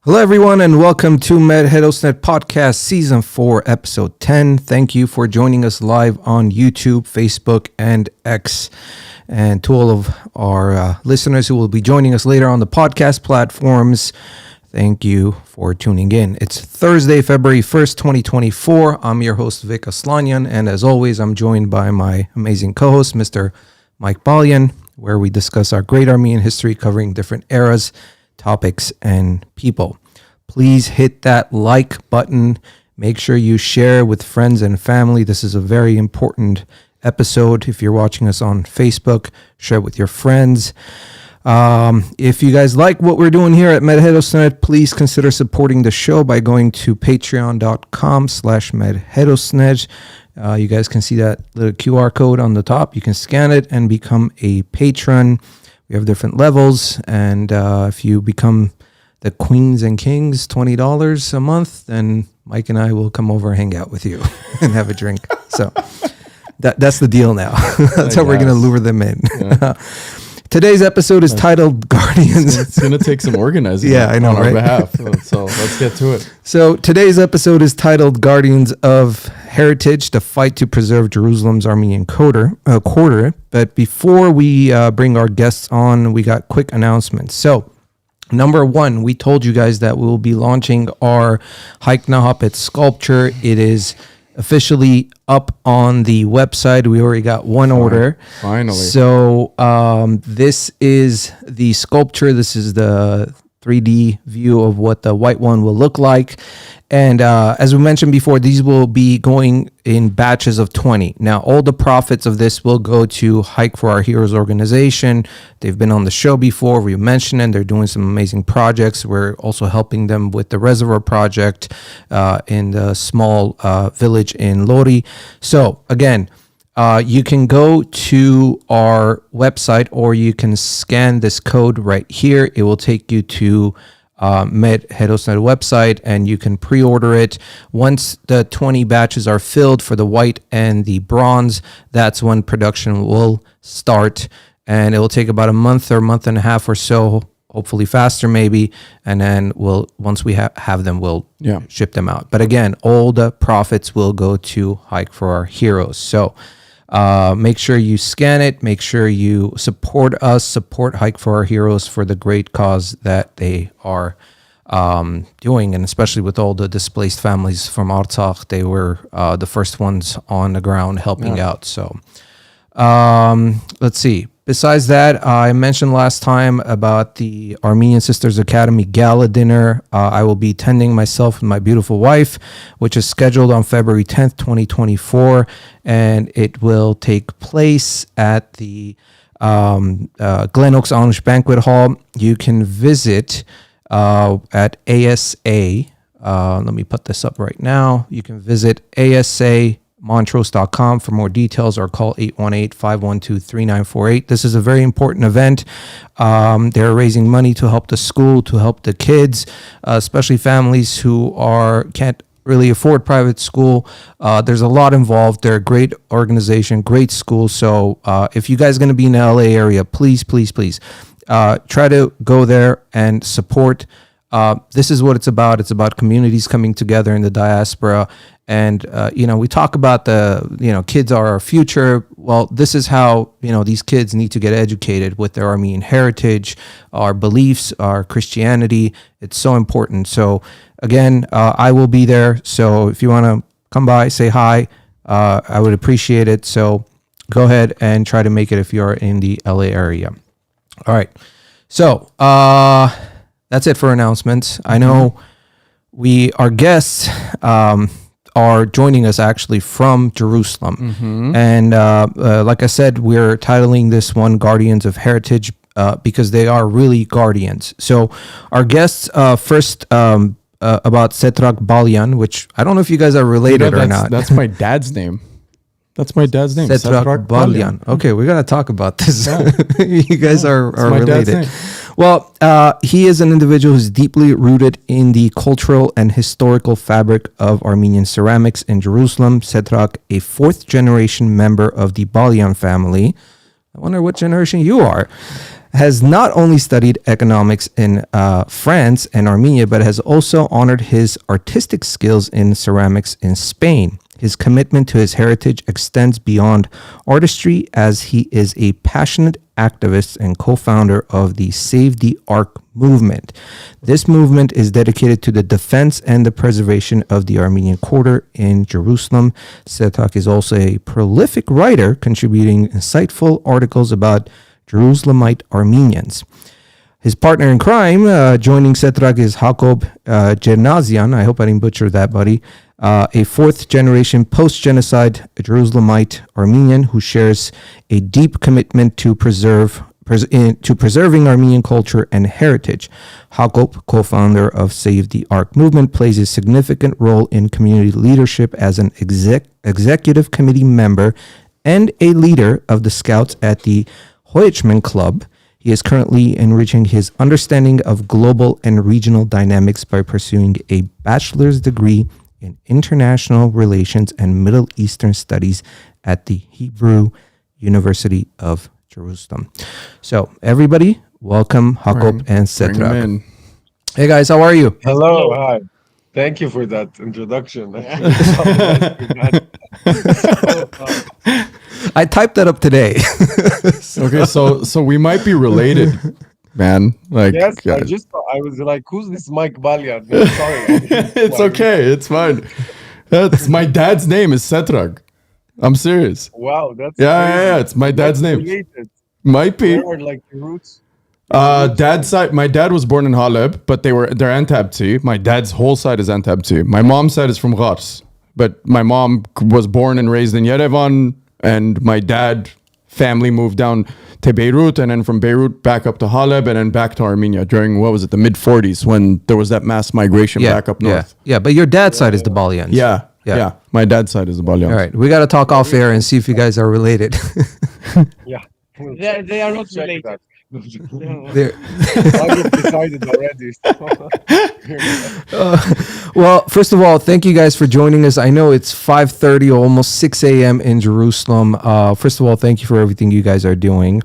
Hello, everyone, and welcome to Mer Herosner Podcast Season 4, Episode 10. Thank you for joining us live on YouTube, Facebook, and X. And to all of our listeners who will be joining us later on the podcast platforms, thank you for tuning in. It's Thursday, February 1st, 2024. I'm your host, Vic Aslanyan, and as always, I'm joined by my amazing co-host, Mr. Mike Balian, where we discuss our great Armenian history covering different eras, topics, and people. Please hit that like button. Make sure you share with friends and family. This is a very important episode. If you're watching us on Facebook, share it with your friends. If you guys like what we're doing here at Mer Herosner, please consider supporting the show by going to patreon.com/Mer Herosner. You guys can see that little QR code on the top. You can scan it and become a patron. We have different levels, and if you become the Queens and Kings, $20 a month, then Mike and I will come over and hang out with you and have a drink. So that's the deal now. That's how we're going to lure them in. Yeah. Today's episode is titled Guardians. It's going to take some organizing I know, on our right? behalf. So let's get to it. So today's episode is titled Guardians of Heritage, the fight to preserve Jerusalem's Armenian Quarter. But before we bring our guests on, we got quick announcements. So number one, we told you guys that we will be launching our inhabited sculpture. It is officially up on the website. We already got one order. Finally. So this is the sculpture. This is the 3D view of what the white one will look like. And as we mentioned before, these will be going in batches of 20. Now, all the profits of this will go to Hike for Our Heroes organization. They've been on the show before. We mentioned it. They're doing some amazing projects. We're also helping them with the Reservoir project in the small village in Lori. So, again, you can go to our website or you can scan this code right here. It will take you to Mer Herosner website and you can pre-order it. Once the 20 batches are filled for the white and the bronze, that's when production will start, and it will take about a month or a month and a half or so, hopefully faster maybe, and then once we have them, we'll ship them out. But again, all the profits will go to Hike for Our Heroes. So make sure you scan it. Make sure you support us, support Hike for Our Heroes for the great cause that they are doing. And especially with all the displaced families from Artsakh, they were the first ones on the ground helping out. So let's see. Besides that, I mentioned last time about the Armenian Sisters Academy Gala Dinner. I will be attending myself and my beautiful wife, which is scheduled on February 10th, 2024, and it will take place at the Glen Oaks Amish Banquet Hall. You can visit at ASA. Let me put this up right now. You can visit ASA.Montrose.com for more details or call 818-512-3948. This is a very important event. They're raising money to help the school, to help the kids, especially families who can't really afford private school. There's a lot involved. They're a great organization, great school. So if you guys are going to be in the LA area, please try to go there and support. This is what it's about. It's about communities coming together in the diaspora. And, we talk about kids are our future. Well, this is how, these kids need to get educated with their Armenian heritage, our beliefs, our Christianity. It's so important. So, again, I will be there. So if you want to come by, say hi, I would appreciate it. So go ahead and try to make it if you're in the LA area. All right. So that's it for announcements. I know our guests are joining us actually from Jerusalem. And like I said, we're titling this one Guardians of Heritage because they are really guardians. So our guests first about Setrag Balian, which I don't know if you guys are related or not. That's my dad's name. That's my dad's name. Setrag Balian. Okay, we got to talk about this. Yeah. You guys are related. Well, he is an individual who's deeply rooted in the cultural and historical fabric of Armenian ceramics in Jerusalem. Setrag, a fourth-generation member of the Balian family. I wonder what generation you are, has not only studied economics in France and Armenia, but has also honored his artistic skills in ceramics in Spain. His commitment to his heritage extends beyond artistry, as he is a passionate activist and co-founder of the Save the ArQ movement. This movement is dedicated to the defense and the preservation of the Armenian Quarter in Jerusalem. Setrag is also a prolific writer, contributing insightful articles about Jerusalemite Armenians. His partner in crime, joining Setrag, is Hagop Djernasian. I hope I didn't butcher that, buddy. A fourth generation post-genocide Jerusalemite Armenian who shares a deep commitment to preserving Armenian culture and heritage. Hagop, co-founder of Save the ArQ movement, plays a significant role in community leadership as an executive committee member and a leader of the Scouts at the Hoychman Club. He is currently enriching his understanding of global and regional dynamics by pursuing a bachelor's degree in international relations and Middle Eastern studies at the Hebrew University of Jerusalem. So, everybody, welcome Hagop and Setrag. Hey guys, how are you? Hello, hi. Thank you for that introduction. I typed that up today. Okay, so we might be related, man. Like, yes, I was like, who's this Mike Balian? No, sorry. It's okay. It's fine. That's my dad's name is Setrag. I'm serious. Wow, that's yeah. It's my dad's name. Related. Might be. Where are like the roots? Dad's side. My dad was born in Haleb, but they're Antabti. My dad's whole side is Antabti. My mom's side is from Ghars, but my mom was born and raised in Yerevan, and my dad family moved down to Beirut, and then from Beirut back up to Haleb, and then back to Armenia during, what was it, the mid 40s, when there was that mass migration back up north. Yeah, but your dad's side is the Balians. Yeah. My dad's side is the Balians. All right, we got to talk off air and see if you guys are related. Yeah. They are not related. I decided already. Well, first of all, thank you guys for joining us. I know it's 5:30 or almost 6 a.m. in Jerusalem. First of all, thank you for everything you guys are doing.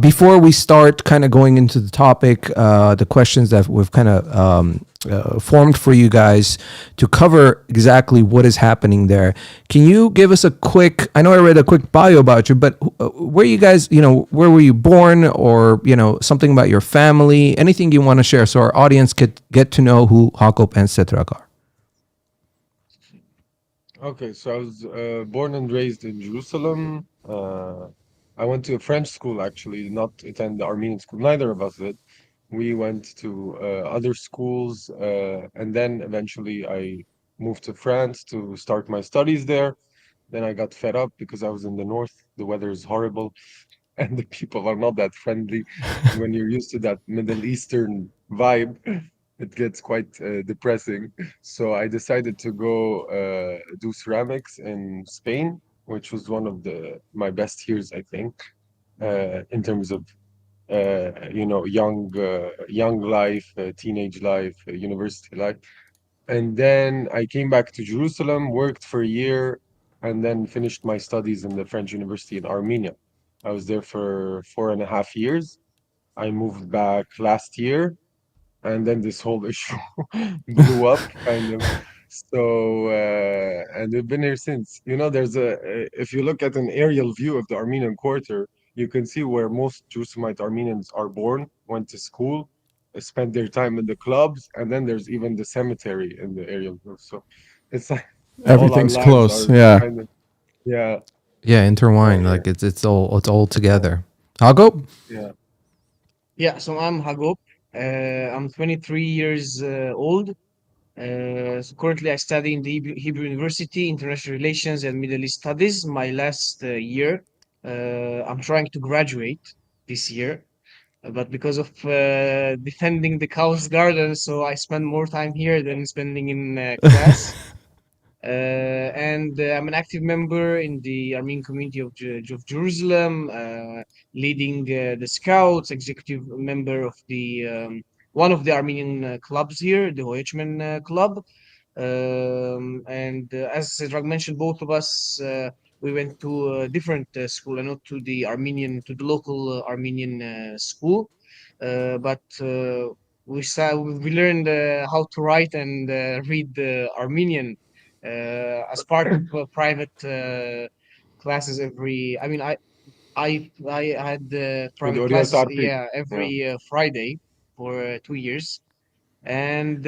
Before we start kind of going into the topic, the questions that we've kind of formed for you guys to cover exactly what is happening there. Can you give us a quick, I know I read a quick bio about you, but where you guys, where were you born, or, something about your family, anything you want to share so our audience could get to know who Hagop and Setrag are? Okay, so I was born and raised in Jerusalem. I went to a French school, actually, not attend the Armenian school. Neither of us did. We went to other schools, and then eventually I moved to France to start my studies there. Then I got fed up because I was in the north. The weather is horrible, and the people are not that friendly. When you're used to that Middle Eastern vibe, it gets quite depressing. So I decided to go do ceramics in Spain, which was one of my best years, I think, in terms of young life, teenage life, university life. And then I came back to Jerusalem, worked for a year, and then finished my studies in the French University in Armenia. I was there for 4.5 years. I moved back last year, and then this whole issue blew up, kind of. So, and we've been here since. There's if you look at an aerial view of the Armenian Quarter, you can see where most Jerusalemite Armenians are born, went to school, spent their time in the clubs, and then there's even the cemetery in the aerial view. So it's like Everything's close. kind of, yeah. Yeah, intertwined. Like it's all together. Hagop? Yeah, so I'm Hagop. I'm 23 years old. So currently I study in the Hebrew University, International Relations and Middle East Studies. My last year, I'm trying to graduate this year, but because of defending the Cow's Garden, so I spend more time here than spending in class. And I'm an active member in the Armenian community of Jerusalem, leading the Scouts, executive member of the one of the Armenian clubs here, the Hoychman Club. And as Setrag mentioned, both of us we went to a different school and not to the to the local Armenian school. But we learned how to write and read Armenian as part of private classes every. I mean, I had With private Oriya classes, Tarpi. yeah, Yeah. every Friday for 2 years. And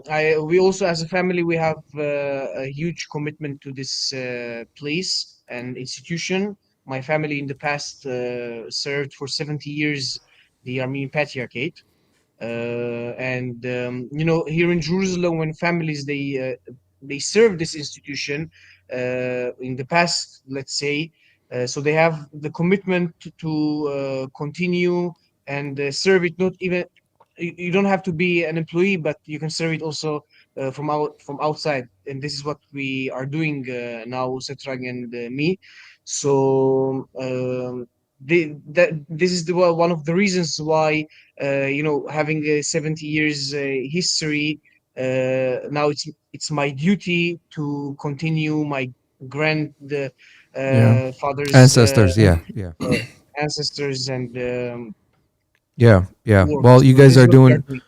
I we also, as a family, we have a huge commitment to this place and institution. My family in the past served for 70 years the Armenian Patriarchate. And here in Jerusalem, when families they serve this institution in the past, let's say, so they have the commitment to continue and serve it. Not even you don't have to be an employee, but you can serve it also from outside. And this is what we are doing now, Setrag and me. So this is one of the reasons why having a 70 years history, now it's my duty to continue my Yeah. father's Ancestors, yeah, yeah, uh, ancestors and yeah. work. Well, So this is what we are doing.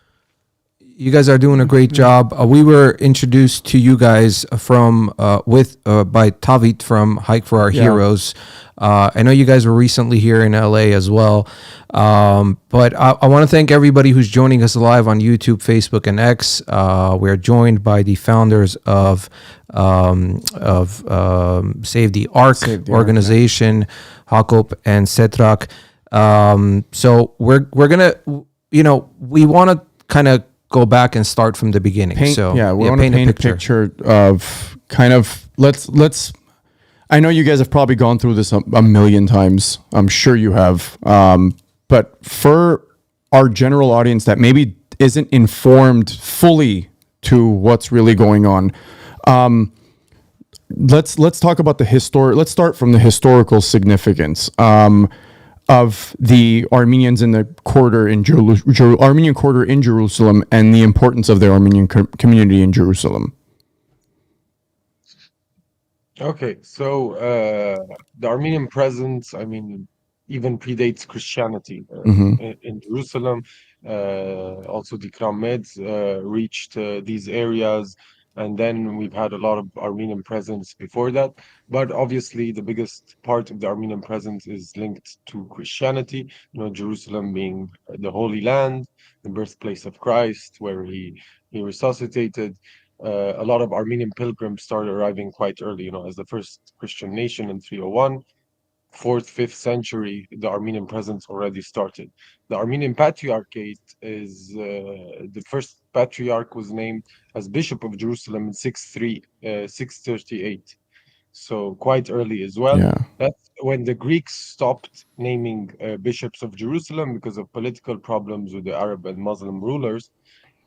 you guys are doing a great job. We were introduced to you guys from by Tavit from Hike for Our Yeah. Heroes. I know you guys were recently here in LA as well. But I want to thank everybody who's joining us live on YouTube, Facebook, and X. We're joined by the founders of Save the ArQ Save the ArQ, organization, Hagop and Setrag. So we're gonna, we want to kind of go back and start from the beginning. We want to paint a picture of kind of let's. I know you guys have probably gone through this a million times. I'm sure you have. But for our general audience that maybe isn't informed fully to what's really going on, let's talk about the history. Let's start from the historical significance of the Armenians in the quarter in Armenian Quarter in Jerusalem, and the importance of the Armenian community in Jerusalem. Okay, so the Armenian presence, I mean, even predates Christianity in Jerusalem. Also, the Krameds reached these areas, and then we've had a lot of Armenian presence before that. But obviously, the biggest part of the Armenian presence is linked to Christianity. Jerusalem being the Holy Land, the birthplace of Christ, where he resuscitated. A lot of Armenian pilgrims started arriving quite early, as the first Christian nation in 301. 4th, 5th century, the Armenian presence already started. The Armenian Patriarchate is the first patriarch was named as Bishop of Jerusalem in 638. So quite early as well. Yeah. That's when the Greeks stopped naming bishops of Jerusalem because of political problems with the Arab and Muslim rulers.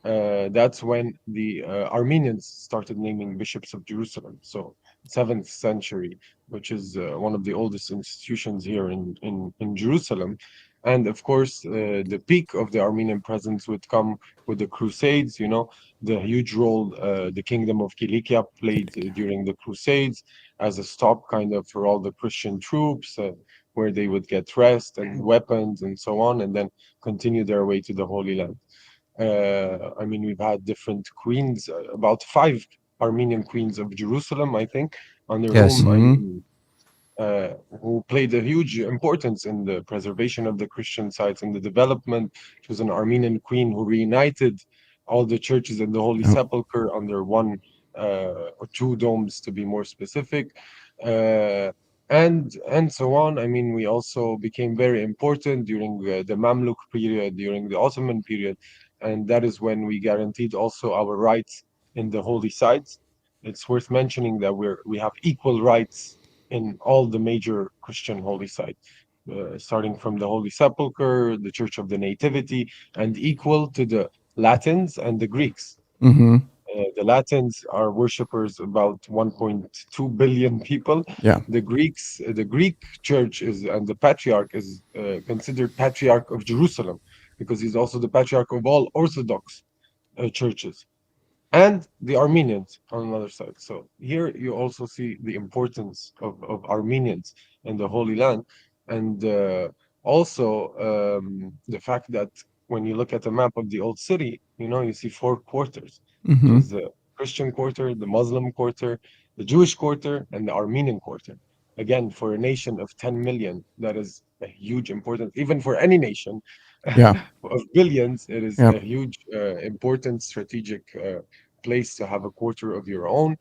That's when the Armenians started naming bishops of Jerusalem. So 7th century, which is one of the oldest institutions here in Jerusalem. And of course, the peak of the Armenian presence would come with the Crusades, the huge role the Kingdom of Kilikia played during the Crusades as a stop kind of for all the Christian troops, where they would get rest and weapons and so on, and then continue their way to the Holy Land. I mean, we've had different queens, about 5 Armenian queens of Jerusalem, I think, under Yes. whom who played a huge importance in the preservation of the Christian sites and the development. She was an Armenian queen who reunited all the churches in the Holy Sepulchre under one or 2 domes, to be more specific. And so on. I mean, we also became very important during the Mamluk period, during the Ottoman period, and that is when we guaranteed also our rights in the holy sites. It's worth mentioning that we have equal rights in all the major Christian holy sites, starting from the Holy Sepulchre, the Church of the Nativity, and equal to the Latins and the Greeks. The Latins are worshippers, about 1.2 billion people. Yeah. The Greek church and the patriarch is considered patriarch of Jerusalem because he's also the patriarch of all Orthodox churches. and the Armenians on another side. So here you also see the importance of Armenians in the Holy Land, and also the fact that when you look at the map of the old city, you see four quarters, which Mm-hmm. is the Christian quarter, the Muslim quarter, the Jewish quarter, and the Armenian quarter. Again, for a nation of 10 million, that is a huge importance, even for any nation Yeah. of billions, it is Yeah. a huge, important strategic place to have a quarter of your own.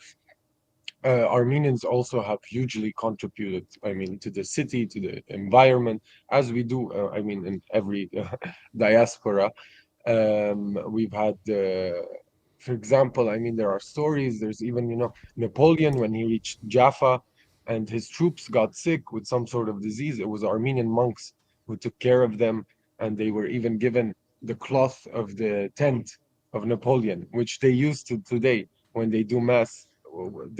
Armenians also have hugely contributed, I mean, to the city, to the environment, as we do, I mean, in every diaspora. We've had, for example, I mean, there are stories. There's even, Napoleon, when he reached Jaffa and his troops got sick with some sort of disease, it was Armenian monks who took care of them. And they were even given the cloth of the tent of Napoleon, which they use to today when they do mass.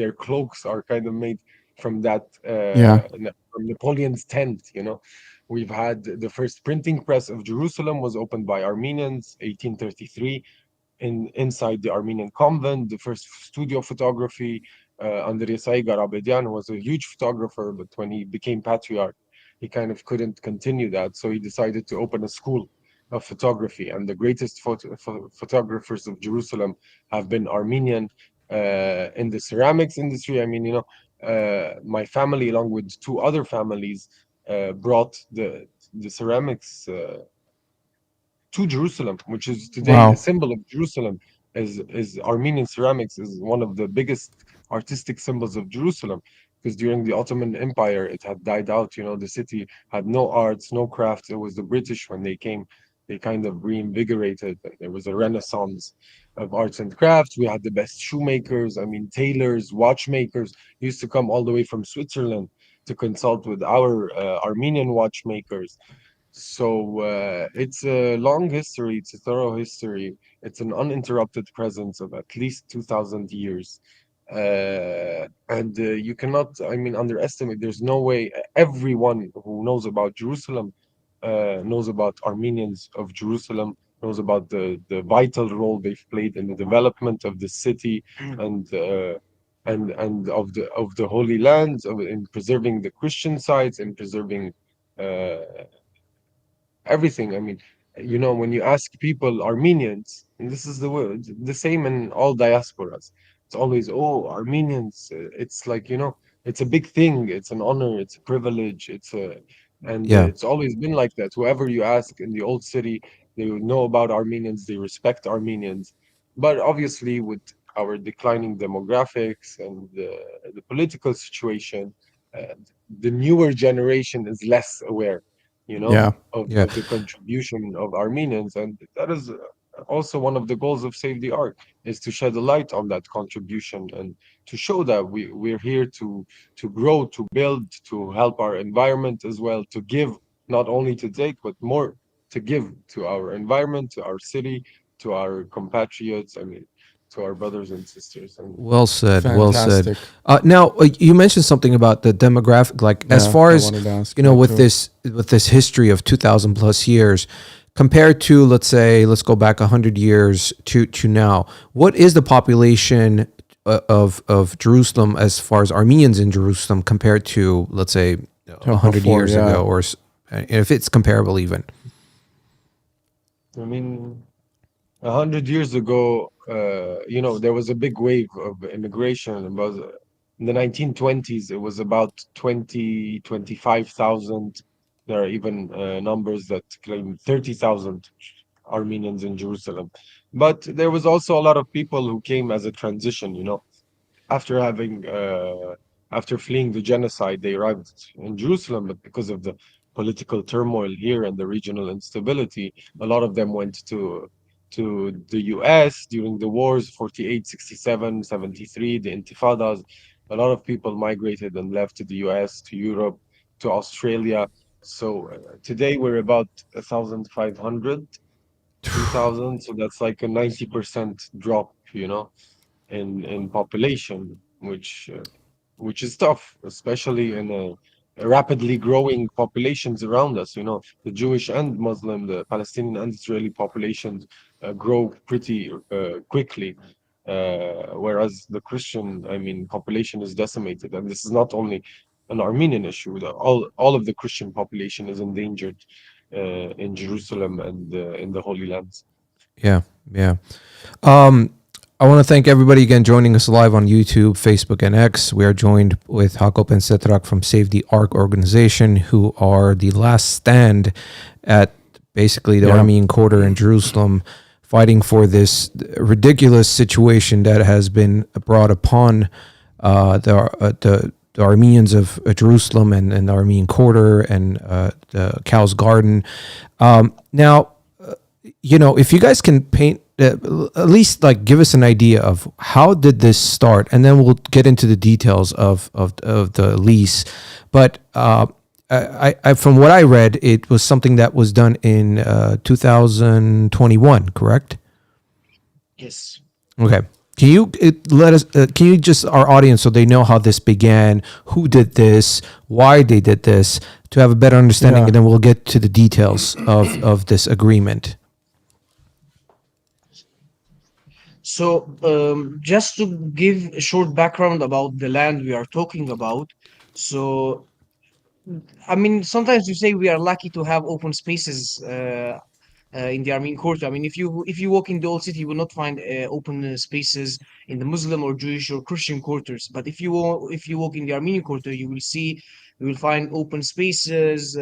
Their cloaks are kind of made from that, Yeah. from Napoleon's tent. We've had the first printing press of Jerusalem was opened by Armenians, 1833, inside the Armenian convent. The first studio photography under Yesai Garabedian was a huge photographer, but when he became patriarch, he kind of couldn't continue that, so he decided to open a school of photography. And the greatest photographers of Jerusalem have been Armenian. In the ceramics industry, I mean, my family, along with two other families, brought the ceramics to Jerusalem, which is today a Wow. symbol of Jerusalem. Is Armenian ceramics is one of the biggest artistic symbols of Jerusalem, because during the Ottoman Empire it had died out. The city had no arts, no crafts. It was the British when they came, they kind of reinvigorated. There was a renaissance of arts and crafts. We had the best shoemakers, I mean tailors, watchmakers used to come all the way from Switzerland to consult with our Armenian watchmakers. So it's a long history, it's a thorough history, it's an uninterrupted presence of at least 2,000 years. And you cannot, I mean, underestimate, there's no way everyone who knows about Jerusalem knows about Armenians of Jerusalem, knows about the vital role they've played in the development of the city and of the Holy Lands, in preserving the Christian sites, in preserving uh, everything. I mean, when you ask people, Armenians, and this is the word, the same in all diasporas. It's always, oh, Armenians. It's like, it's a big thing. It's an honor. It's a privilege. And Yeah. it's always been like that. Whoever you ask in the old city, they would know about Armenians. They respect Armenians. But obviously, with our declining demographics and the political situation, uh, the newer generation is less aware, you know Yeah. Yeah. of the contribution of Armenians, and that is also one of the goals of Save the ArQ, is to shed a light on that contribution and to show that we're here to grow, to build, to help our environment as well, to give, not only to take, but more to give to our environment, to our city, to our compatriots. I mean, to our brothers and sisters. And Well said. Well said. Fantastic. Now, you mentioned something about the demographic. Like, as Yeah. far I as wanted to ask that with too. this history of 2,000 plus years, compared to, let's say, let's go back 100 years to now. What is the population of Jerusalem as far as Armenians in Jerusalem compared to, let's say, To 100 before, years yeah. ago, or if it's comparable even? I mean, 100 years ago, there was a big wave of immigration. About in the 1920s, it was about 25,000. There are even numbers that claim 30,000 Armenians in Jerusalem. But there was also a lot of people who came as a transition, after having after fleeing the genocide. They arrived in Jerusalem, but because of the political turmoil here and the regional instability, a lot of them went to the US during the wars, 48, 67, 73, the intifadas. A lot of people migrated and left to the US, to Europe, to Australia. So today we're about 1,500, 2,000. So that's like a 90% drop, in population, which is tough, especially in a rapidly growing populations around us. The Jewish and Muslim, the Palestinian and Israeli populations grow pretty quickly. whereas the Christian, I mean, population is decimated. And this is not only an Armenian issue. All of the Christian population is endangered in Jerusalem and in the Holy Lands. Yeah, yeah. Um, I want to thank everybody again joining us live on YouTube, Facebook, and X. We are joined with Hagop and Setrag from Save the ArQ organization, who are the last stand at basically the Armenian Quarter in Jerusalem, fighting for this ridiculous situation that has been brought upon the Armenians of Jerusalem and the Armenian Quarter and the Cow's Garden. Now, if you guys can paint at least like give us an idea of how did this start, and then we'll get into the details of the lease. But I from what I read, it was something that was done in 2021, correct? Yes. Okay. Can you let us? Can you just our audience, so they know how this began, who did this, why they did this, to have a better understanding, and then we'll get to the details of this agreement. So, just to give a short background about the land we are talking about. So, I mean, sometimes you say we are lucky to have open spaces in the Armenian Quarter. I mean, if you walk in the old city, you will not find open spaces in the Muslim or Jewish or Christian quarters. But if you walk in the Armenian Quarter, you will find open spaces,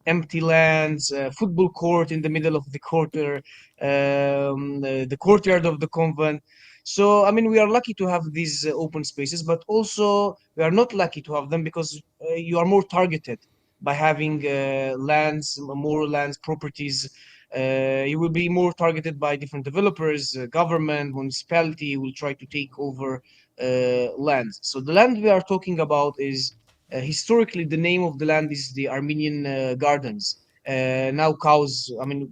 empty lands, football court in the middle of the quarter, the courtyard of the convent. So, I mean, we are lucky to have these open spaces, but also we are not lucky to have them because you are more targeted by having more lands, properties. You will be more targeted by different developers, government, municipality will try to take over lands. So the land we are talking about is historically the name of the land is the Armenian Gardens. Now cows, I mean,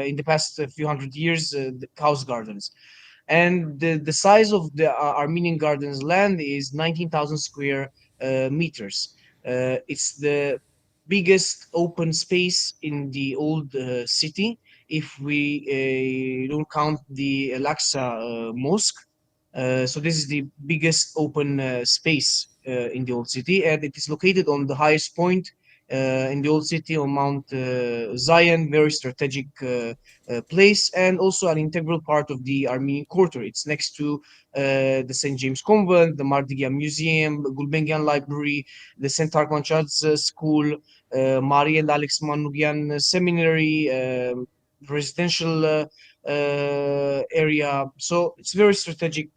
in the past few hundred years, the cows gardens. And the size of the Armenian Gardens land is 19,000 square meters. It's the biggest open space in the old city if we don't count the Al-Aqsa Mosque. So this is the biggest open space in the old city, and it is located on the highest point in the old city on Mount Zion, very strategic place, and also an integral part of the Armenian Quarter. It's next to the St. James Convent, the Mardigian Museum, the Gulbenkian Library, the St. Tarkwanchadze School, Mari and Alex Manugyan Seminary, residential area. So it's very strategic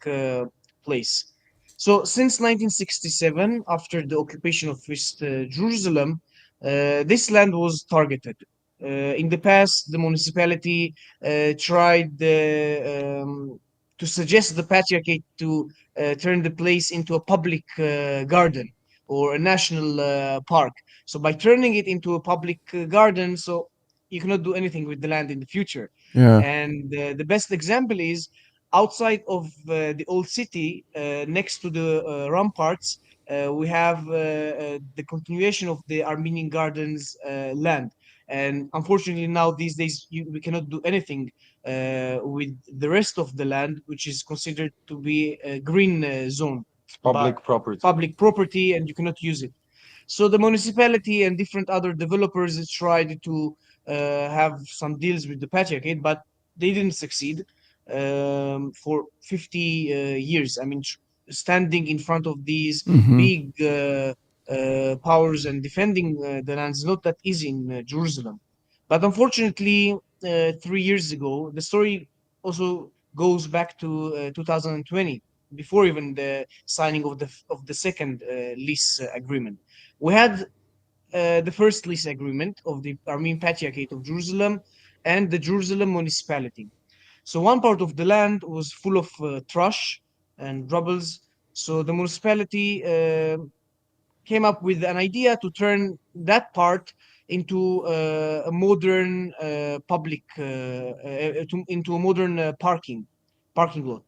place. So since 1967, after the occupation of West Jerusalem, this land was targeted. In the past, the municipality tried to suggest the patriarchate to turn the place into a public garden or a national park. So by turning it into a public garden, so you cannot do anything with the land in the future. Yeah. And the best example is outside of the old city, next to the ramparts, we have the continuation of the Armenian Gardens land. And unfortunately, now these days, we cannot do anything with the rest of the land, which is considered to be a green zone. It's public property. Public property, and you cannot use it. So the municipality and different other developers tried to have some deals with the patriarchate, but they didn't succeed for 50 years. I mean, standing in front of these big powers and defending the land is not that easy in Jerusalem. But unfortunately, 3 years ago, the story also goes back to 2020, before even the signing of the second lease agreement. We had the first lease agreement of the Armenian Patriarchate of Jerusalem and the Jerusalem municipality. So one part of the land was full of trash and rubbles. So the municipality came up with an idea to turn that part into a modern into a modern parking lot.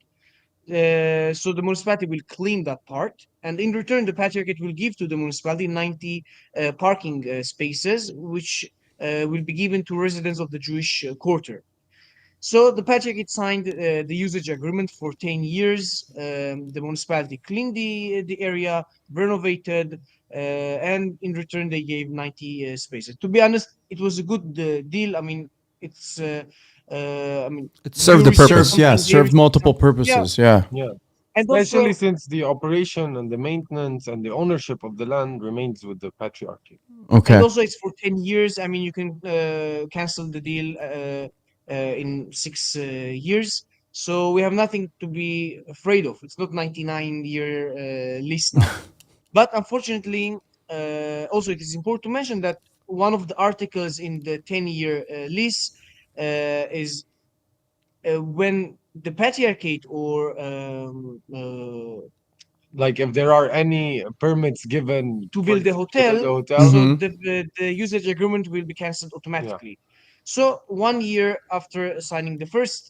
So the municipality will clean that part, and in return, the patriarchate will give to the municipality 90 parking spaces, which will be given to residents of the Jewish quarter. So the Patriarchate signed the usage agreement for 10 years. The municipality cleaned the area, renovated, and in return they gave 90 spaces. To be honest, it was a good deal. I mean, it's I mean, It you served the receive purpose. something, they Served receive multiple something. Yeah, purposes. Yeah. Yeah. and Especially also since the operation and the maintenance and the ownership of the land remains with the patriarchy. Okay. it's for 10 years. I mean, you can cancel the deal in 6 years. So we have nothing to be afraid of. It's not 99-year lease now. But unfortunately, also it is important to mention that one of the articles in the 10-year lease is when the patriarchate or Like if there are any permits given to for build a to build a hotel, hotel, so Mhm. the usage agreement will be cancelled yeah. automatically. So 1 year after signing the first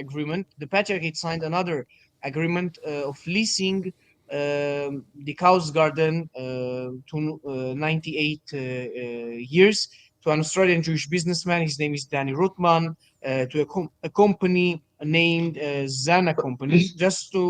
agreement, the patriarchate signed another agreement of leasing the Cow's Garden to 98 years to an Australian Jewish businessman. His name is Danny Rothman, to a company named Zana Company. Just to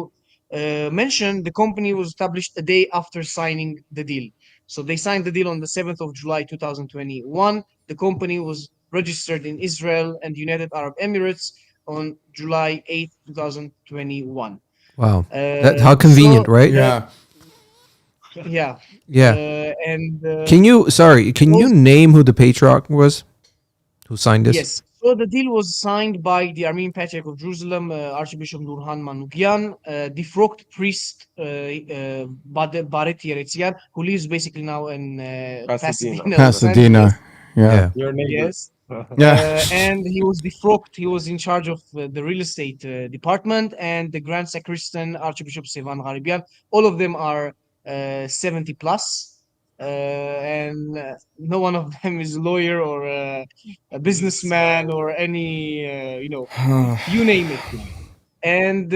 mention, the company was established a day after signing the deal. So they signed the deal on the 7th of July 2021. The company was registered in Israel and United Arab Emirates on July 8th, 2021. Wow. That how convenient, So right? Yeah. yeah, Yeah. and Can you also, name who the patriarch was who signed this? yes. So the deal was signed by the Armenian Patriarch of Jerusalem, Archbishop Nurhan Manukyan, defrocked priest Baret Yeretzian, who lives basically now in Pasadena. Pasadena, Los Pasadena. Angeles. Yeah. Yeah. Your neighbor. Yes. Yeah. And he was defrocked. He was in charge of the real estate department, and the Grand Sacristan, Archbishop Sevan Gharibian. All of them are 70 plus. And no one of them is a lawyer or a businessman or any, you name it. And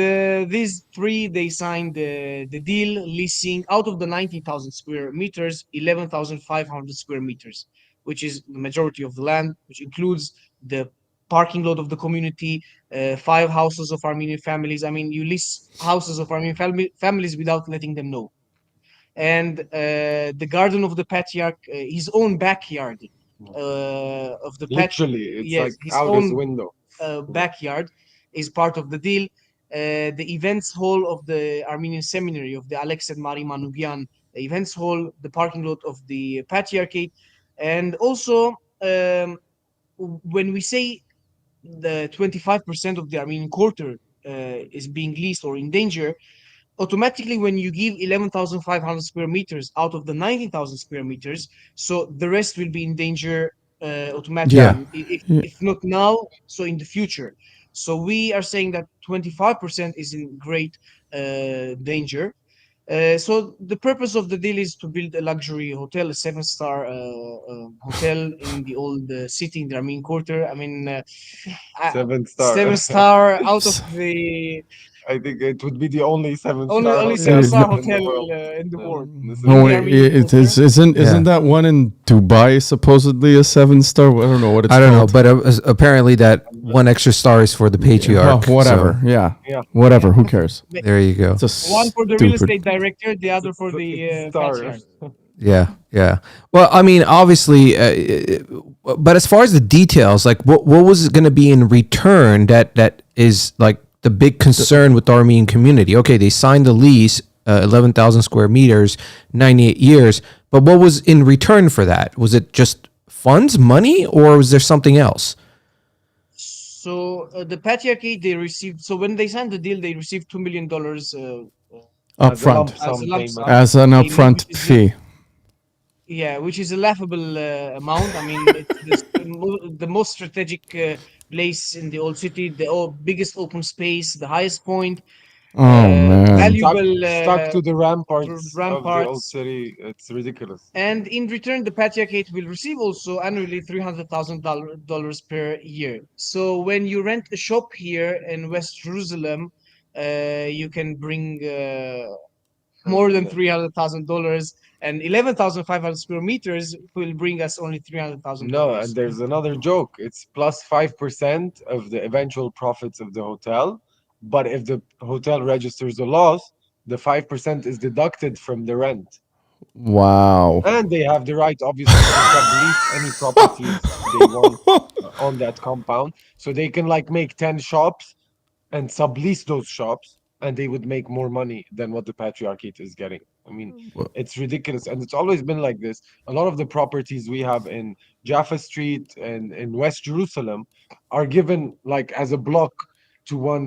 these three, they signed the deal leasing out of the 90,000 square meters, 11,500 square meters, which is the majority of the land, which includes the parking lot of the community, 5 houses of Armenian families. I mean, you lease houses of Armenian families without letting them know. And the garden of the patriarch, his own backyard of the patriarch, Literally, it's like yes, his out his own window. backyard is part of the deal. The events hall of the Armenian seminary of the Alex and Mari Manukyan, the events hall, the parking lot of the patriarchate, and also when we say the 25% of the Armenian Quarter is being leased or in danger, automatically when you give 11,500 square meters out of the 19,000 square meters, so the rest will be in danger Yeah. automatically, if not now, so in the future. So we are saying that 25% is in great danger. So the purpose of the deal is to build a luxury hotel, a seven-star hotel in the old city in the Armenian Quarter. I mean, 7 star. 7 star out of the I think it would be the only seven only star only hotel seven-star in the hotel world. in the world This is in No, the Armenian it Quarter. is. Isn't Yeah. that one in Dubai supposedly a 7 star? I don't know what it's I don't know, called. but apparently that one extra star is for the patriarch. Well, whatever. so Yeah. Yeah. Whatever. Who cares? there you go. It's a One for the real stupid. estate director, the other for the It's a star. patriarch. Yeah, yeah. Well, I mean, obviously, but as far as the details, like what was going to be in return that is like the big concern with the Armenian community? Okay, they signed the lease, 11,000 square meters, 98 years, but what was in return for that? Was it just funds, money, or was there something else? So the patriarchy they received. So when they signed the deal, they received $2 million As a lump Upfront. as a sum lump payment. sum As an payment, upfront fee. yeah, which is a laughable amount. I mean, it's the most strategic place in the old city, the biggest open space, the highest point, Oh, man. Stuck, valuable stuck to the ramparts of the old ramparts. city. It's ridiculous. And in return, the patriarchate will receive also annually $300,000 per year. So when you rent a shop here in West Jerusalem, you can bring more than $300,000, and 11,500 square meters will bring us only $300,000. No, and there's another joke. It's plus 5% of the eventual profits of the hotel. But if the hotel registers a loss, the 5% is deducted from the rent. Wow. And they have the right, obviously, to sublease any properties they want on that compound. So they can like make 10 shops and sublease those shops, and they would make more money than what the patriarchate is getting. I mean, it's ridiculous, and it's always been like this. A lot of the properties we have in Jaffa Street and in West Jerusalem are given like as a block to one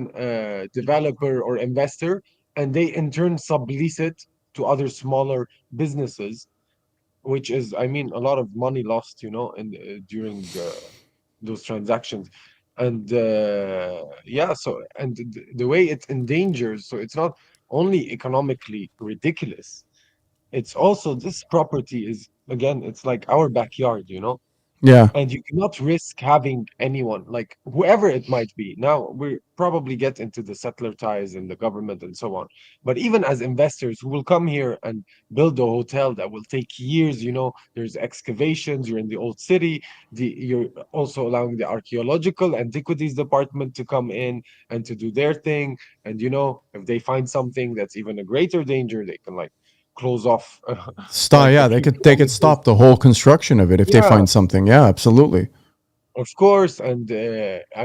developer or investor, and they in turn sublease it to other smaller businesses, which is, I mean, a lot of money lost, in during those transactions. And yeah, so and the way it endangers, so it's not only economically ridiculous, it's also this property is again, it's like our backyard. Yeah. And you cannot risk having anyone, like whoever it might be. Now we probably get into the settler ties and the government and so on. But even as investors who will come here and build a hotel that will take years, there's excavations, you're in the old city, you're also allowing the archaeological antiquities department to come in and to do their thing. And if they find something that's even a greater danger, they can like close off Stop. like a Yeah, few they could kilometers. stop the whole construction of it if they Yeah, find something. Yeah, absolutely. of course, and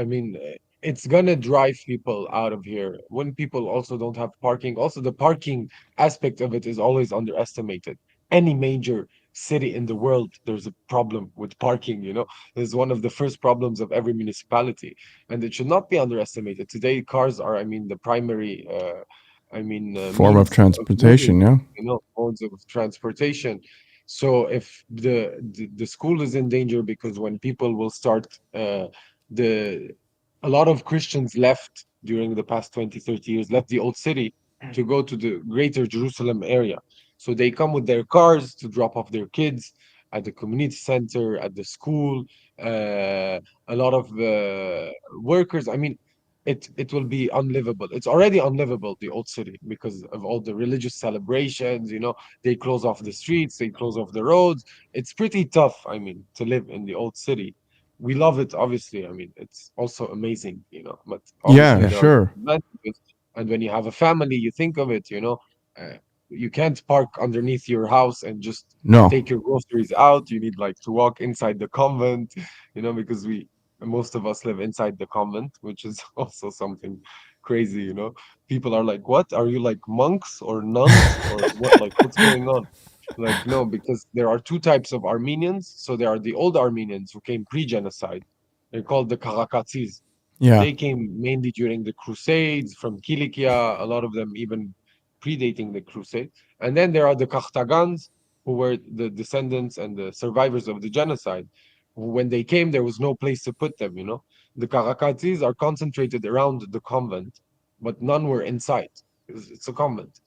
I mean, it's gonna drive people out of here when people also don't have parking. Also, the parking aspect of it is always underestimated. Any major city in the world, there's a problem with parking, It's one of the first problems of every municipality, and it should not be underestimated. Today, cars are, I mean, the primary, Form of means of moving, transportation. Yeah. modes of transportation. So if the school is in danger because when people will start the a lot of Christians left during the past 20, 30 years, left the old city to go to the greater Jerusalem area. So they come with their cars to drop off their kids at the community center, at the school. A lot of workers. I mean, it will be unlivable. It's already unlivable, the old city, because of all the religious celebrations. They close off the streets, they close off the roads. It's pretty tough, I mean, to live in the old city. We love it, obviously. I mean, it's also amazing, but obviously Yeah. Yeah. there are Sure. disadvantages. And when you have a family, you think of it, uh, you can't park underneath your house and just No. take your groceries out. You need like to walk inside the convent, because most of us live inside the convent, which is also something crazy. People are like, what, are you like monks or nuns or what, like what's going on? Like, no, because there are two types of Armenians. So there are the old Armenians who came pre-genocide. They're called the Karakatsis. Yeah. They came mainly during the Crusades from Kilikia, a lot of them even predating the Crusade. And then there are the Kahtagans, who were the descendants and the survivors of the genocide. When they came, there was no place to put them. The Karakatsis are concentrated around the convent, but none were inside. It's a convent.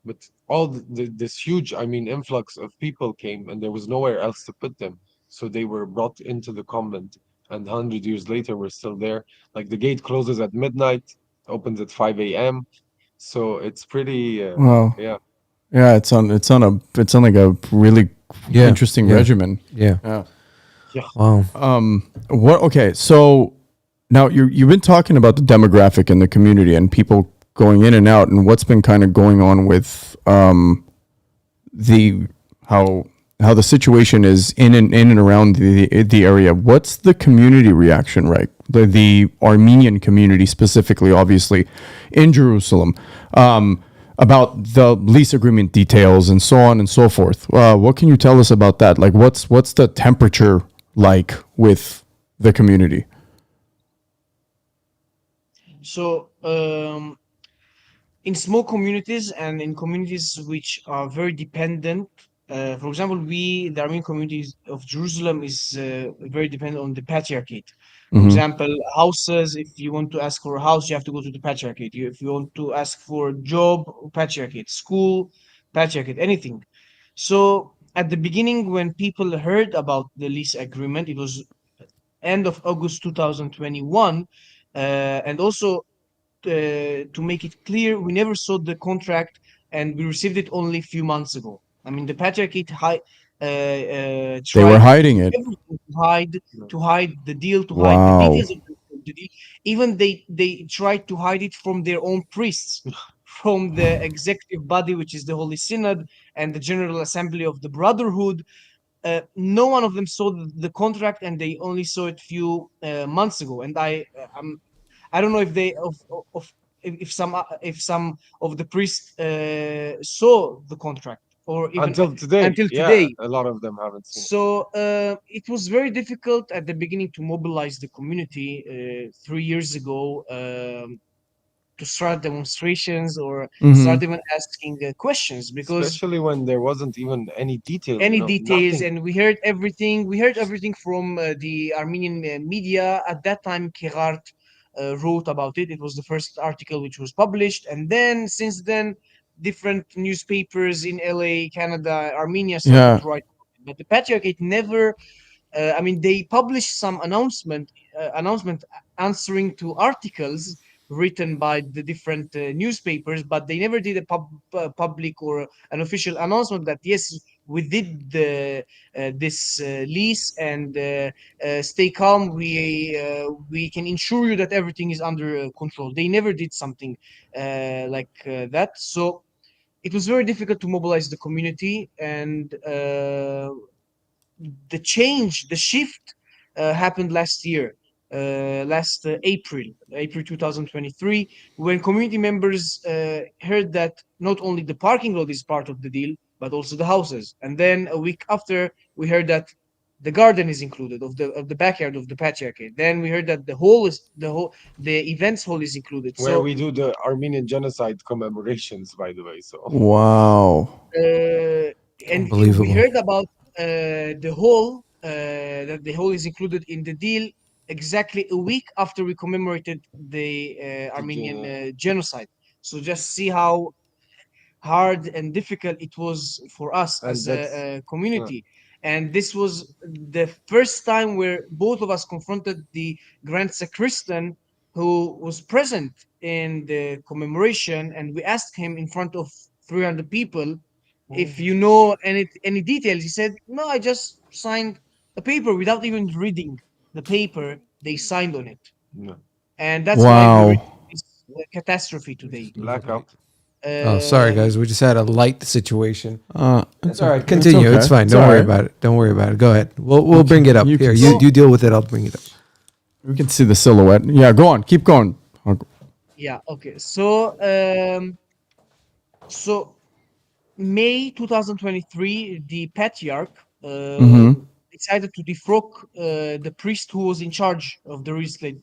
But all this huge, I mean, influx of people came, and there was nowhere else to put them. So they were brought into the convent, and 100 years later, we're still there. Like the gate closes at midnight, opens at 5 a.m. So it's pretty, Well. yeah. Yeah. It's on like a really Yeah. interesting Yeah. regimen. Yeah. Yeah. Yeah. Wow. What? Okay. So now you've been talking about the demographic in the community and people going in and out, and what's been kind of going on with the how the situation is in and around the area. What's the community reaction like? The Armenian community specifically, obviously, in Jerusalem, about the lease agreement details and so on and so forth. What can you tell us about that? Like, what's the temperature like with the community? So, in small communities and in communities which are very dependent, for example, the Armenian communities of Jerusalem is very dependent on the patriarchate. For Mm-hmm. example, houses, if you want to ask for a house, you have to go to the patriarchate. If you want to ask for a job, patriarchate. School, patriarchate, anything. So at the beginning, when people heard about the lease agreement, it was end of August 2021. And also, to make it clear, we never saw the contract and we received it only a few months ago. I mean, the patriarchate They were tried hiding it. everything to hide the deal, to hide the Wow. details of the deal. Even they tried to hide it from their own priests, from the executive body, which is the Holy Synod, and the General Assembly of the Brotherhood. No one of them saw the contract, and they only saw it few months ago. And I don't know if they of if some of the priests saw the contract, or even Until today, until yeah, today. a lot of them haven't seen it. So it was very difficult at the beginning to mobilize the community 3 years ago, to start demonstrations or start even asking questions, because Especially when there wasn't even any details, any details, nothing. and we heard everything from the Armenian media at that time. Kerart wrote about it. It was the first article which was published, and then since then different newspapers in LA, Canada, Armenia started Yeah. to write about it. But the patriarchate never, I mean, they published some announcement answering to articles written by the different newspapers, but they never did a public or an official announcement that yes, we did this lease, and stay calm. We can ensure you that everything is under control. They never did something like that. So it was very difficult to mobilize the community, and the shift happened last year, last April 2023, when community members heard that not only the parking lot is part of the deal, but also the houses. And then a week after, we heard that the garden is included of the backyard of the patriarchate. Then we heard that the events hall is included. Where So we do the Armenian genocide commemorations, by the way. So Wow. and we Unbelievable. heard about the hall, that the hall is included in the deal exactly a week after we commemorated the Armenian genocide. So just see how hard and difficult it was for us And as that's a community. And this was the first time where both of us confronted the Grand Sacristan, who was present in the commemoration, and we asked him in front of 300 people if you know any details. He said, "No, I just signed a paper without even reading the paper they signed on it." no, And that's why we reached Wow. this catastrophe today. blackout. Oh, sorry, Um, guys. We just had a light situation. It's All right, okay. continue. It's fine. Don't worry about it. Don't worry about it. Go ahead. We'll bring it up. You Here, can- you deal with it. I'll bring it up. We can see the silhouette. Yeah, go on. Keep going. yeah. Okay. So May 2023, the patriarch decided to defrock the priest who was in charge of the real estate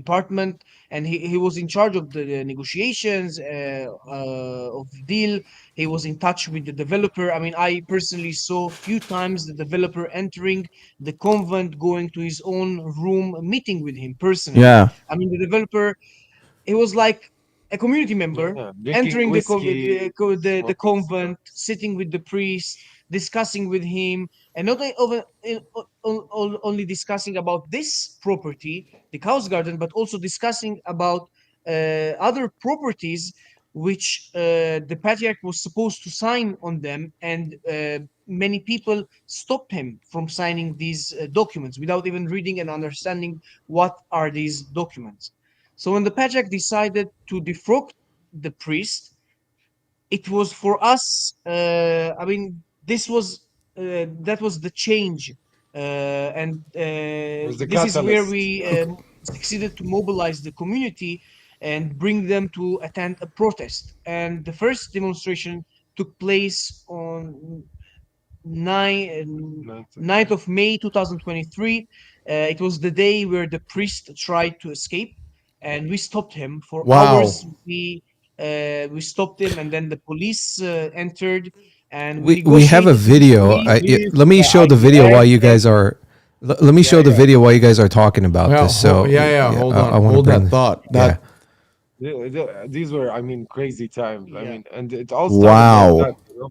department, and he was in charge of the negotiations of the deal. He was in touch with the developer. I mean, I personally saw a few times the developer entering the convent, going to his own room, meeting with him personally. Yeah. I mean, the developer, he was like a community member Yeah, drinking entering whiskey, the smoking convent, sitting with the priest, discussing with him, and not only discussing about this property, the Cows Garden, but also discussing about other properties which the patriarch was supposed to sign on them, and many people stopped him from signing these documents without even reading and understanding what are these documents. So when the patriarch decided to defrock the priest, it was for us. I mean, this was that was the change, and was the this is where catalyst. we succeeded to mobilize the community and bring them to attend a protest. And the first demonstration took place on 9th of May 2023. It was the day where the priest tried to escape, and we stopped him for Wow. hours. We stopped him, and then the police entered, and We negotiated have a with the video. police. Let me show the video while you guys are. Let me show the yeah. video while you guys are talking about Yeah, this. So hold on. I wanna Hold bring that this- thought. Yeah. These were, I mean, crazy times. I Yeah. mean, and it all started Wow. like that,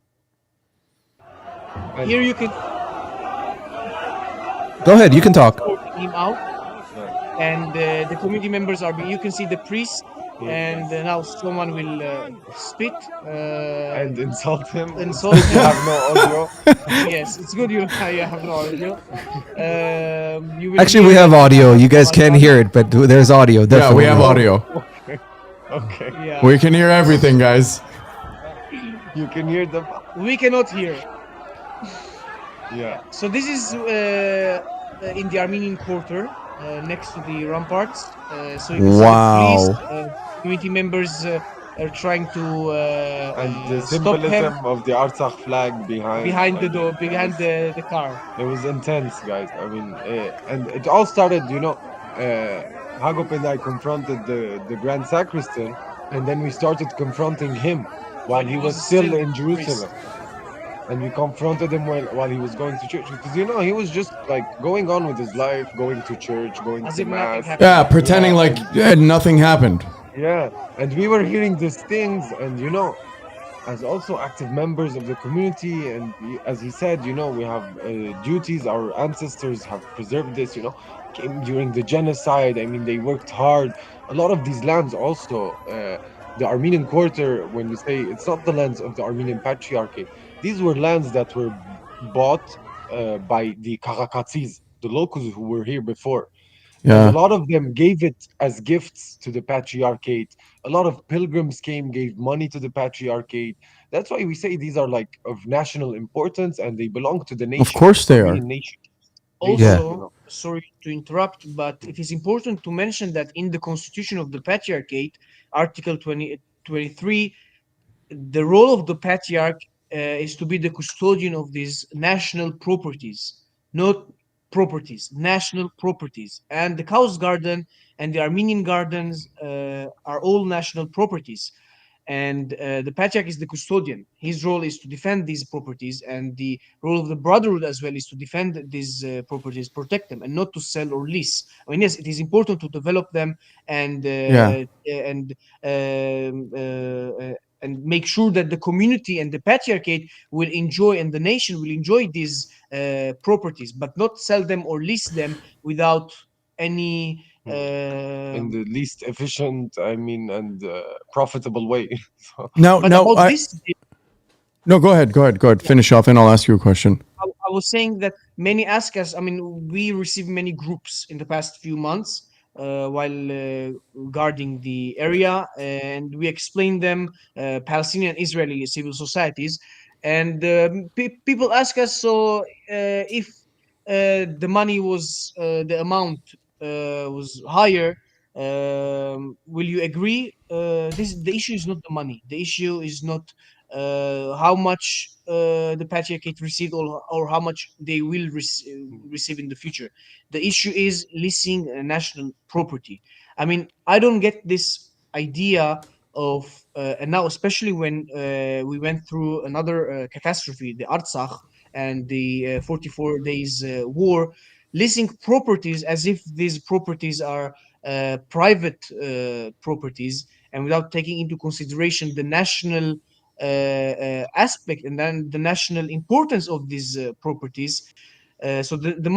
And Here you can Go ahead. You can talk. escort him out, and the community members are. You can see the priest and Yes. now someone will spit, And insult him. It's insult good to him. have no audio. Yes, it's good you, you have no audio. You will Actually, we hear have that audio. You guys someone can't hear running. it, but there's audio, Yeah, we have definitely. Oh, audio. okay. Okay. Yeah, We can hear everything, guys. You can hear them. we cannot hear. Yeah. So this is in the Armenian Quarter, next to the ramparts. So you can see the police, Wow. community members are trying to And the stop him symbolism of the Artsakh flag behind, behind I the mean, door, behind the car. it was intense, guys. I mean, and it all started, Hagop and I confronted the Grand Sacristan, and then we started confronting him while When he he was was still still in a priest. Jerusalem. And we confronted him while he was going to church because, he was just like going on with his life, going to church, going As to if nothing mass. happened. Yeah, pretending Yeah. like nothing happened. Yeah. And we were hearing these things, and, as also active members of the community. And as he said, we have duties. Our ancestors have preserved this, came during the genocide. I mean, they worked hard. A lot of these lands also, the Armenian Quarter, when we say it's not the lands of the Armenian Patriarchate, these were lands that were bought by the Karakatsis, the locals who were here before, and a Yeah. lot of them gave it as gifts to the patriarchate. A lot of pilgrims came, gave money to the patriarchate. That's why we say these are like of national importance, and they belong to the Of nation, course they are. Armenian nation. They Yeah. do, Also, sorry to interrupt, but it is important to mention that in the constitution of the Patriarchate, Article 23, the role of the Patriarch is to be the custodian of these national properties, not properties, national properties. And the Chaos Garden and the Armenian Gardens are all national properties, and the patriarch is the custodian. His role is to defend these properties, and the role of the brotherhood as well is to defend these properties, protect them, and not to sell or lease. I mean, yes, it is important to develop them and Yeah. um, uh, uh, and make sure that the community and the patriarchate will enjoy and the nation will enjoy these properties, but not sell them or lease them without any in the least efficient, I mean, and profitable way. So, Now, but now, about I this, no. Go ahead. Go ahead. Go ahead. Finish off, and I'll ask you a question. I was saying that many ask us. I mean, we received many groups in the past few months while guarding the area, and we explained them Palestinian and Israeli civil societies, and people ask us. So, if the money was the amount was higher, will you agree? This the issue is not the money. The issue is not how much the patriarchate received, or how much they will receive in the future. The issue is leasing national property. I mean, I don't get this idea of, and now especially when we went through another catastrophe, the Artsakh and the 44 days war, leasing properties as if these properties are private properties, and without taking into consideration the national aspect and then the national importance of these properties. So the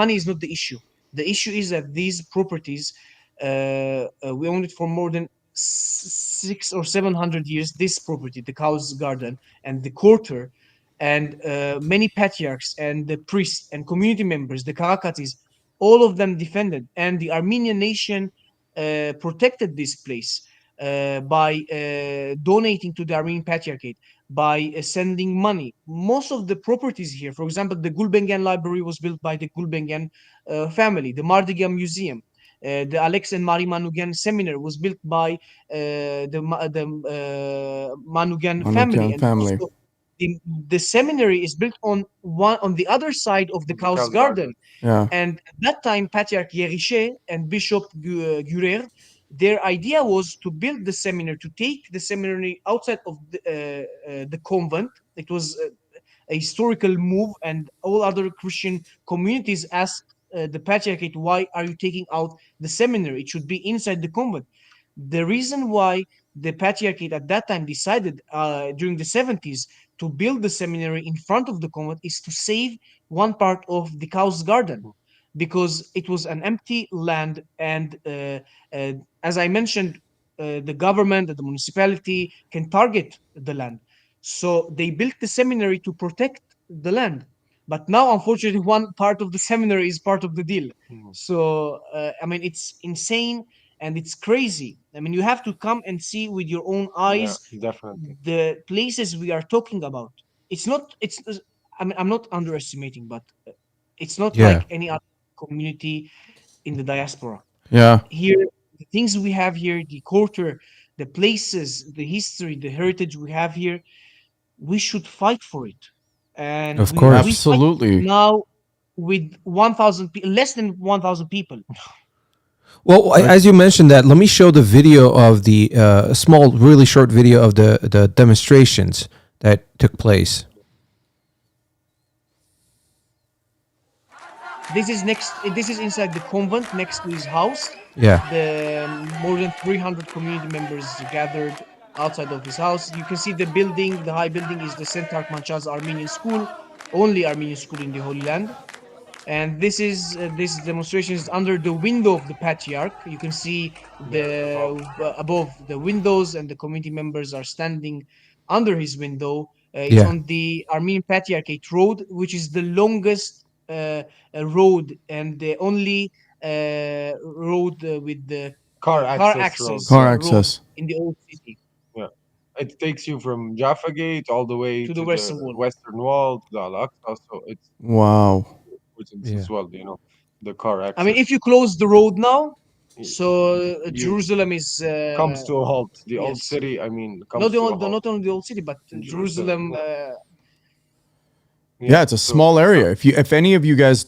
money is not the issue. The issue is that these properties, we own it for more than 600 or 700 years. This property, the Cow's Garden and the Quarter, and many patriarchs and the priests and community members, the Karakatis, all of them defended, and the Armenian nation protected this place by donating to the Armenian Patriarchate, by sending money. Most of the properties here, for example, the Gulbenkian Library was built by the Gulbenkian family, the Mardigan Museum. The Alex and Mari Manugan Seminar was built by the Manugan family, Manukian and family. also the seminary is built on the other side of the of the Cow's Cow's Garden. Garden. Yeah. And at that time, Patriarch Yerishe and Bishop Gurer, their idea was to build the seminary, to take the seminary outside of the convent. It was a historical move, and all other Christian communities asked the Patriarchate, why are you taking out the seminary? It should be inside the convent. The reason why the Patriarchate at that time decided during the 70s to build the seminary in front of the convent is to save one part of the Cow's Garden, because it was an empty land. And as I mentioned, the government and the municipality can target the land. So they built the seminary to protect the land. But now, unfortunately, one part of the seminary is part of the deal. Mhm. So, I mean, it's insane and it's crazy. I mean, you have to come and see with your own Yeah, eyes definitely. the places we are talking about. It's not, I mean, I'm not underestimating, but it's not Yeah. like any other community in the diaspora. Yeah. Here, the things we have here, the culture, the places, the history, the heritage we have here, we should fight for it. And Of we course. fight Absolutely. now with 1,000 less than 1,000 people. Well, Like, as you mentioned that, let me show the video of the small, really short video of the demonstrations that took place. This is next. This is inside the convent next to his house. Yeah. The more than 300 community members gathered outside of his house. You can see the building. The high building is the Saint Manchaz Armenian School, only Armenian school in the Holy Land. And this demonstration is under the window of the patriarch. You can see Yeah, above. the above the windows, and the community members are standing under his window. It's Yeah. on the Armenian Patriarchate Road, which is the longest road and the only road with the Car car access road. access car Yeah, road access. in the old city yeah. It takes you from Jaffa Gate all the way to the to the Western Wall. Western Wall to the Al-Aqsa. So it's Wow. important Yeah. as well, the car I mean, if access. you close the road now, Y- so You Jerusalem is comes to a halt. The old yes. city, I mean, comes to a halt. Not only the old city, but Jerusalem. Jerusalem. Yeah, Yeah, yeah. it's a So small area. If any of you guys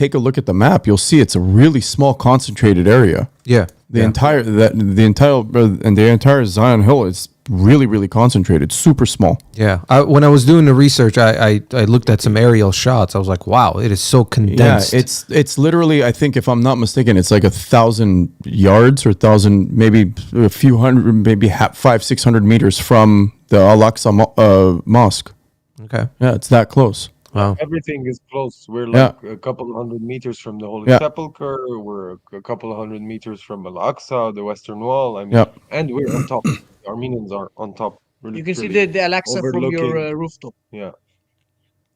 take a look at the map, you'll see it's a really small, concentrated area. Yeah. The Yeah. entire and the entire Zion Hill is really concentrated, super small. Yeah. When I was doing the research, I looked at some aerial shots. I was like, wow, it is so condensed. Yeah, it's literally, I think if I'm not mistaken, it's like 1,000 yards or 1,000, maybe a few hundred, maybe 500-600 meters from the Al-Aqsa mosque. Okay. Yeah, it's that close. Wow. everything is close. We're Yeah. like a couple of 100 meters from the Holy Yeah. Sepulchre. We're a couple of 100 meters from Al-Aqsa, the Western Wall. I mean, Yeah. and we're on top. The Armenians are on top, You can see literally the Alexa from your overlooking. rooftop, Yeah,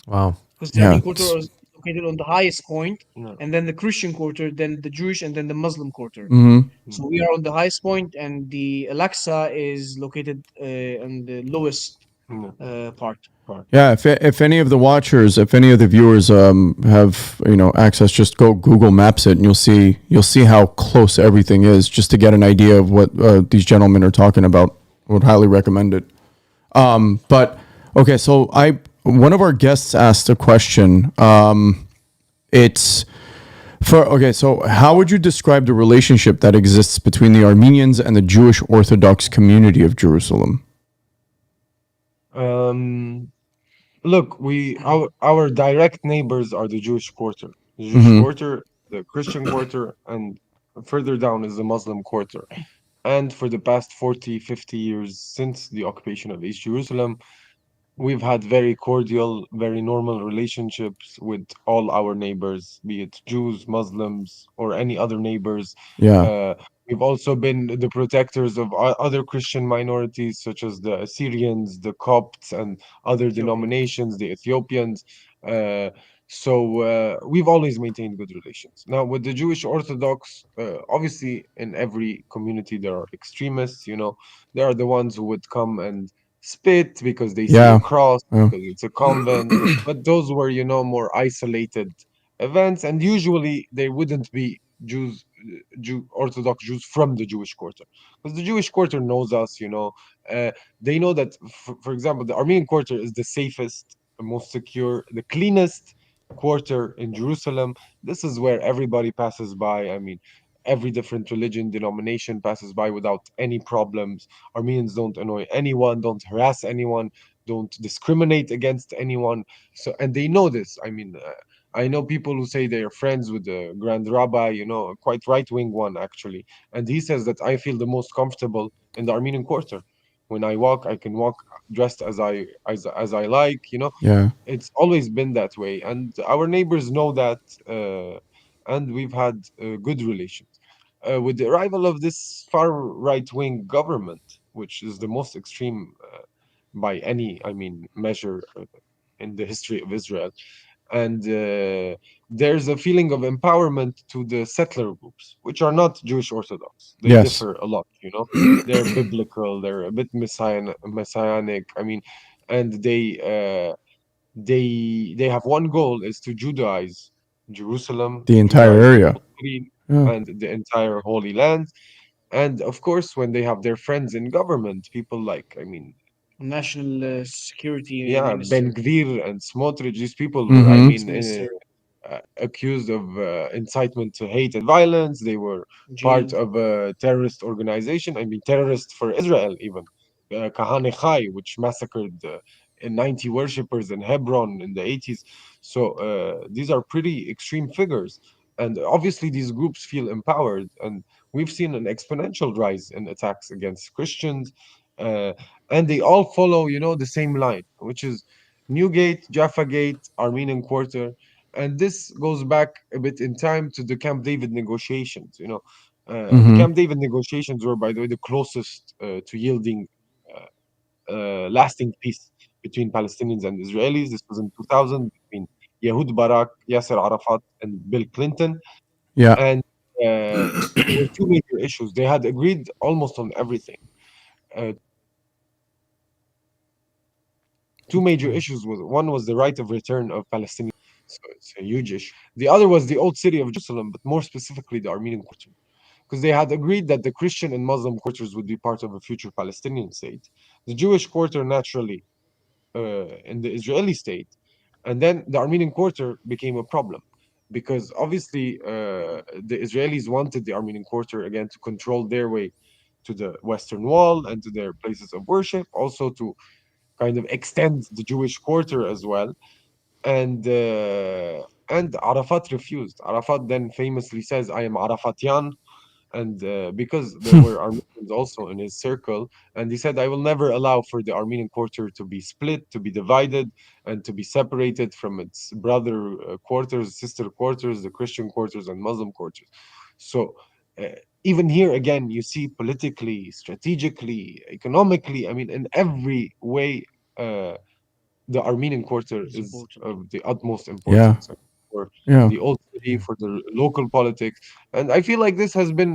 Wow. because the Yeah. Armenian quarter is located on the highest point, yeah. and then the Christian quarter, then the Jewish, and then the Muslim quarter. Hmm. So we are on the highest point, and the Alexa is located on the lowest Yeah. part. Yeah, if any of the watchers, if any of the viewers have access, just go Google Maps it, and you'll see how close everything is, just to get an idea of what these gentlemen are talking about. I would highly recommend it. But okay, so one of our guests asked a question. So how would you describe the relationship that exists between the Armenians and the Jewish Orthodox community of Jerusalem? Look, our direct neighbors are the Jewish quarter. The Jewish quarter, the Christian quarter, and further down is the Muslim quarter. And for the past 40, 50 years since the occupation of East Jerusalem, we've had very cordial, very normal relationships with all our neighbors, be it Jews, Muslims, or any other neighbors. Yeah. Uh, we've also been the protectors of other Christian minorities, such as the Assyrians, the Copts, and other denominations, the Ethiopians. Uh, so we've always maintained good relations. Now, with the Jewish Orthodox, obviously, in every community there are extremists. They are the ones who would come and spit because they see a Yeah. cross, Yeah. because it's a convent. But those were, more isolated events, and usually they wouldn't be Orthodox Jews from the Jewish quarter, because the Jewish quarter knows us. They know that, for example, the Armenian quarter is the safest, the most secure, the cleanest quarter in Jerusalem. This is where everybody passes by. I mean, every different religion, denomination passes by without any problems. Armenians don't annoy anyone, don't harass anyone, don't discriminate against anyone. So, and they know this. I mean, I know people who say they are friends with the Grand Rabbi, a quite right-wing one actually, and he says that I feel the most comfortable in the Armenian Quarter. When I walk, I can walk dressed as I like. Yeah. It's always been that way, and our neighbors know that, and we've had good relations. with the arrival of this far right wing government, which is the most extreme by any, I mean, measure in the history of Israel. And there's a feeling of empowerment to the settler groups, which are not Jewish Orthodox. They Yes. differ a lot, you know. They're biblical, they're a bit messianic. I mean, and they have one goal is to Judaize Jerusalem, The entire Judaize the area. Old City Yeah. and the entire Holy Land. And of course, when they have their friends in government, people like, I mean, National Security yeah, Ben Minister, Gvir and Smotrich, these people were, I Mm-hmm. Defense mean, Minister, accused of incitement to hate and violence. They were part jailed. of a terrorist organization. I mean, terrorist for Israel, even. Kahane Chai, which massacred 90 worshippers in Hebron in the 80s. So these are pretty extreme figures. And obviously, these groups feel empowered. And we've seen an exponential rise in attacks against Christians. Uh, and they all follow, you know, the same line, which is Newgate, Jaffa Gate, Armenian Quarter, and this goes back a bit in time to the Camp David negotiations. You know, the Mm-hmm. Camp David negotiations were, by the way, the closest to yielding lasting peace between Palestinians and Israelis. This was in 2000 between Yehud Barak, Yasser Arafat, and Bill Clinton. Yeah. And there were two major issues. They had agreed almost on everything. Two major issues was one was the right of return of Palestinians. So it's a huge issue. The other was the old city of Jerusalem, but more specifically the Armenian Quarter, because they had agreed that the Christian and Muslim quarters would be part of a future Palestinian state. The Jewish quarter naturally in the Israeli state, and then the Armenian Quarter became a problem because obviously the Israelis wanted the Armenian Quarter again to control their way to the Western Wall and to their places of worship, also to kind of extend the Jewish quarter as well. And Arafat refused. Arafat then famously says, "I am Arafatian," and because there were Armenians also in his circle, and he said, "I will never allow for the Armenian quarter to be split, to be divided, and to be separated from its brother quarters, sister quarters, the Christian quarters and Muslim quarters." So. Uh, Even here again, you see politically, strategically, economically, I mean, in every way, uh, the Armenian Quarter It's is important. of the utmost Yeah. importance for Yeah. the old city, for the local politics. And I feel like this has been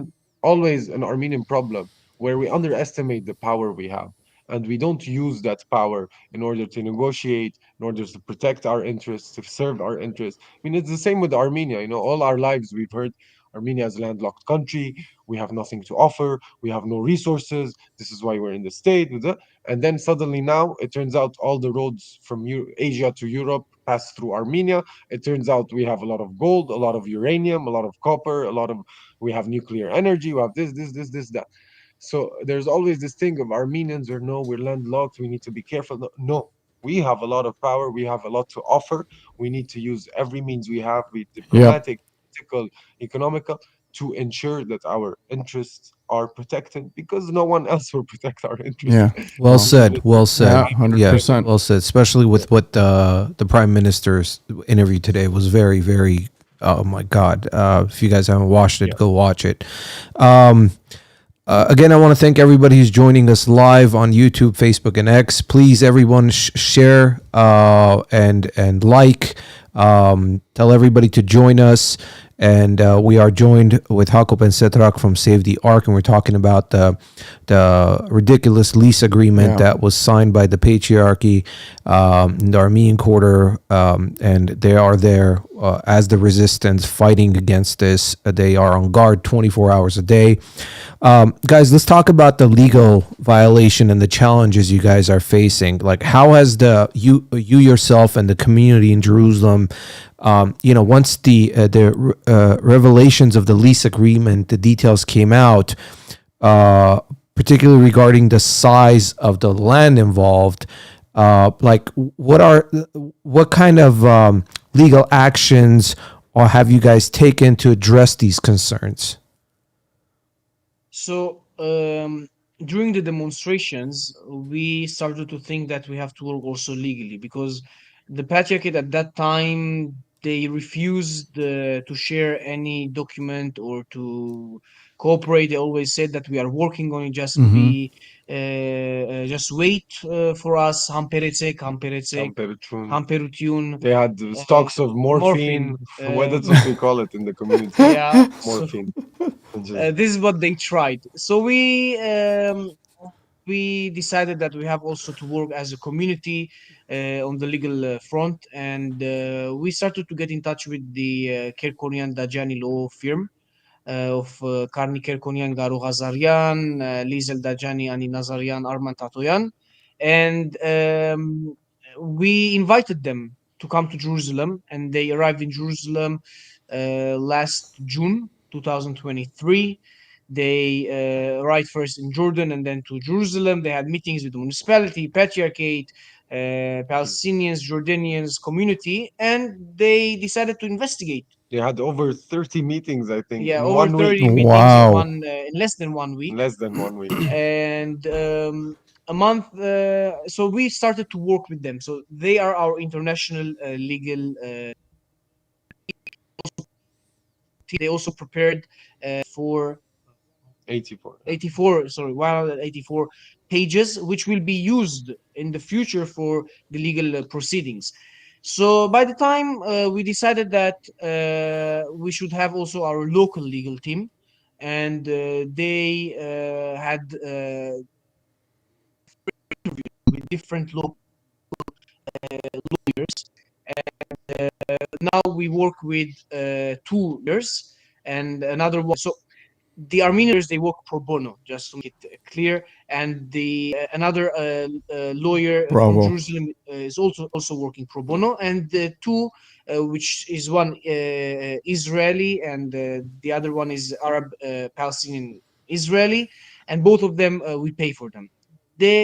always an Armenian problem where we underestimate the power we have. And we don't use that power in order to negotiate, in order to protect our interests, to serve our interests. I mean, it's the same with Armenia. You know, all our lives we've heard Armenia is a landlocked country. We have nothing to offer. We have no resources. This is why we're in the state. And then suddenly now it turns out all the roads from Asia to Europe pass through Armenia. It turns out we have a lot of gold, a lot of uranium, a lot of copper, we have nuclear energy, we have this, that. So there's always this thing of Armenians or no, we're landlocked, we need to be careful. No, no, we have a lot of power, we have a lot to offer. We need to use every means we have, be it Yep. diplomatic, political, economical, to ensure that our interests are protected because no one else will protect our interests. Yeah. Well Well. This is said. just Well Yeah. said. Yeah. 100%. Well said. Especially with what the prime minister's interview today was very, very. Oh my God! If you guys haven't watched it, yeah. go watch it. Um, again, I want to thank everybody who's joining us live on YouTube, Facebook, and X. Please, everyone, share and like. Tell everybody to join us. And we are joined with Hagop and Setrag from Save the ArQ, and we're talking about the ridiculous lease agreement Yeah. that was signed by the patriarchy in the Armenian Quarter, and they are there as the resistance fighting against this. They are on guard 24 hours a day. Guys, let's talk about the legal violation and the challenges you guys are facing. Like, how has you yourself and the community in Jerusalem, once the revelations of the lease agreement, the details came out, particularly regarding the size of the land involved, like what kind of legal actions or have you guys taken to address these concerns? So during the demonstrations, we started to think that we have to work also legally because the patriarchate at that time they refused to share any document or to cooperate. They always said that we are working on it. Just Mm-hmm. be, just wait for us. Hamperecek, hamperecek, Camperchun. hamperutiun, They had stocks of morphine. What that's what we call it in the community. yeah. So Morphine. Which is this is what they tried. So we decided that we have also to work as a community on the legal front, and we started to get in touch with the Kerkorian Dajani law firm of Karni Kerkonian, Garu Ghazarian, Lizel Dajani, Ani Nazarian, Arman Tatoyan. And we invited them to come to Jerusalem, and they arrived in Jerusalem last June 2023. They arrived first in Jordan and then to Jerusalem. They had meetings with the municipality, patriarchate, Palestinians, Jordanians, community, and they decided to investigate. they had over 30 meetings, I think, Yeah, in over 1 week. 30 meetings Wow. in less than 1 week. Less than 1 week. And a month, so we started to work with them. So they are our international legal team. They also prepared for 84. 84, sorry, 184 pages, which will be used in the future for the legal proceedings. So by the time we decided that we should have also our local legal team, and they had with different local lawyers. Now we work with two lawyers and another one. So the Armenians, they work pro bono, just to make it clear, and the another lawyer from Bravo. Jerusalem is also working pro bono, and the two, which is one Israeli and the other one is Arab Palestinian Israeli, and both of them we pay for them.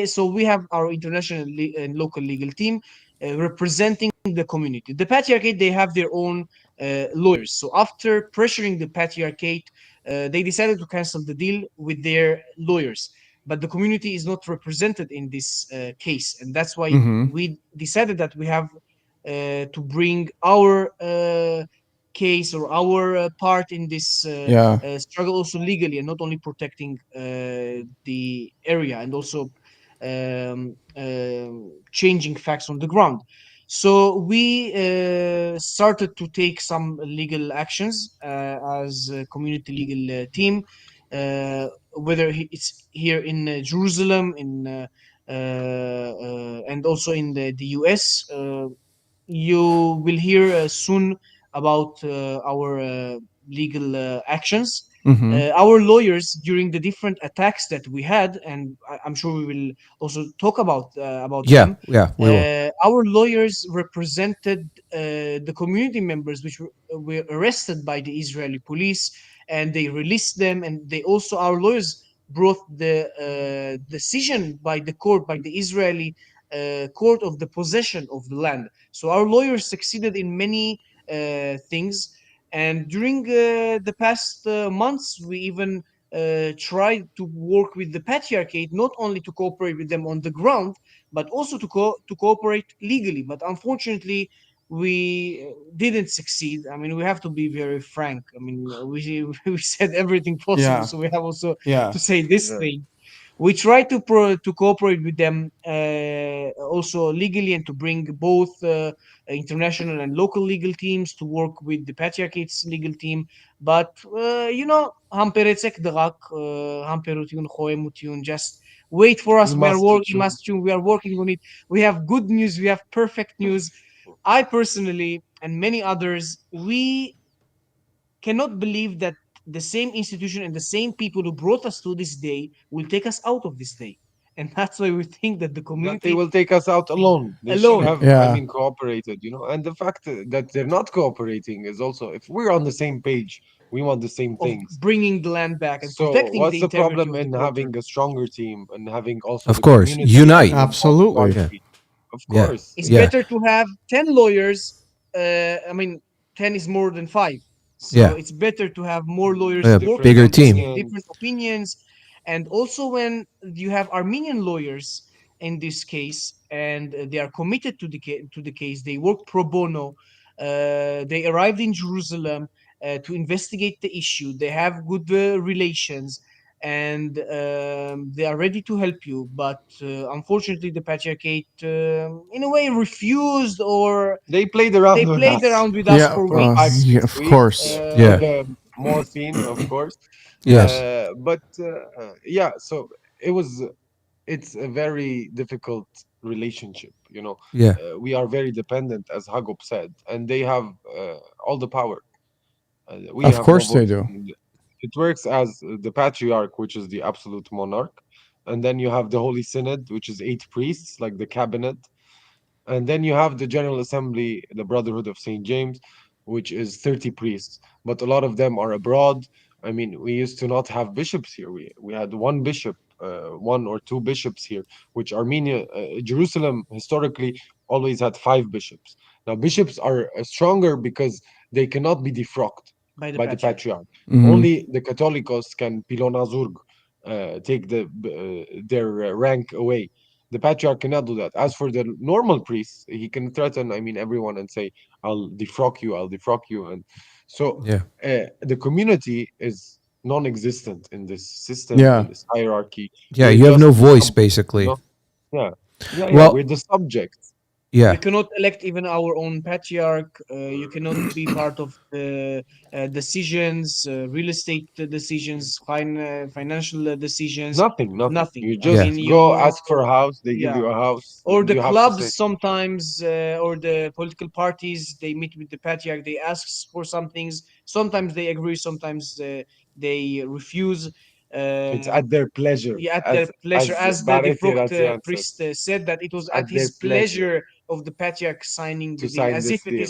So we have our international and local legal team representing the community. The patriarchate, they have their own lawyers. So after pressuring the patriarchate, they decided to cancel the deal with their lawyers. But the community is not represented in this case, and that's why Mm-hmm. we decided that we have to bring our case or our part in this Yeah. struggle also legally, and not only protecting the area and also changing facts on the ground. So we started to take some legal actions as a community legal team, whether it's here in Jerusalem, in and also in the US. You will hear soon about our legal actions. Mm-hmm. Our lawyers during the different attacks that we had, and I'm sure we will also talk about Yeah, them. yeah, we will. Our lawyers represented the community members which were arrested by the Israeli police, and they released them. And they also, our lawyers brought the decision by the court, by the Israeli court, of the possession of the land. So our lawyers succeeded in many things. And during the past months, we even tried to work with the patriarchate, not only to cooperate with them on the ground, but also to cooperate legally. But unfortunately, we didn't succeed. I mean, we have to be very frank. I mean, we said everything possible, Yeah. so we have also Yeah. to say this Yeah. thing. We try to cooperate with them also legally, and to bring both international and local legal teams to work with the patriarchate's legal team. But hamperecek drak, hamperutiun khoemutiun, just wait for us. We We are must working, choose. we are working on it. We have good news, we have perfect news. I personally and many others, we cannot believe that the same institution and the same people who brought us to this day will take us out of this day. And that's why we think that the That they community will take us out alone. They should alone, have, I Yeah. mean, cooperated, And the fact that they're not cooperating is also, if we're on the same page, we want the same of things. bringing the land back and So protecting what's the the integrity problem of the in quarter. having a stronger team and having also Of the course, community unite. as an involved Absolutely. Yeah, party? Of yeah, course. It's yeah, better to have 10 lawyers. I mean, 10 is more than 5. So yeah. it's better to have more lawyers A working Different bigger on this team. case, opinions. different opinions. And also, when you have Armenian lawyers in this case, and they are committed to the case, they work pro bono. They arrived in Jerusalem. to investigate the issue. They have good relations, and they are ready to help you. But unfortunately, the patriarchate, in a way, refused, or They played they around with played us around with us Yeah, for for five, weeks. yeah, six of weeks course. with Yeah. Uh, the morphine, of course. Yes. Yeah, so it was it's a very difficult relationship, Yeah. we are very dependent, as Hagop said, and they have all the power. We Of have no course they voice. do. It works as the patriarch, which is the absolute monarch, and then you have the Holy Synod, which is eight priests, like the cabinet, and then you have the General Assembly, the Brotherhood of St. James, which is 30 priests, but a lot of them are abroad. I mean, we used to not have bishops here. We had one bishop, one or two bishops here, which Jerusalem historically always had five bishops. Now, bishops are stronger because they cannot be defrocked by the by the patriarch. patriarch. Mhm. Only the Catholicos can pilonazurg, take their rank away. The patriarch cannot do that. As for the normal priests, he can threaten, I mean, everyone and say, "I'll defrock you, I'll defrock you." And so Yeah. the community is non-existent in this system, Yeah. in this hierarchy. Yeah. We're You have just no the voice, subject, you basically. know? Yeah, yeah. Well, We're the subjects. We yeah. cannot elect even our own patriarch. You cannot be part of the decisions, real estate decisions, financial decisions. Nothing, nothing. Nothing. You I Yeah. just mean, go you, ask for a house, they give yeah. you a house. Or the You have to say, clubs sometimes, or the political parties, they meet with the patriarch. They ask for some things. Sometimes they agree. Sometimes they refuse. it's Uh, at their pleasure, yeah, at their pleasure, as as the Barete defrocked Razian said. priest said, that it was At at their his pleasure pleasure of the patriarch signing to the deal, sign as this if it deal.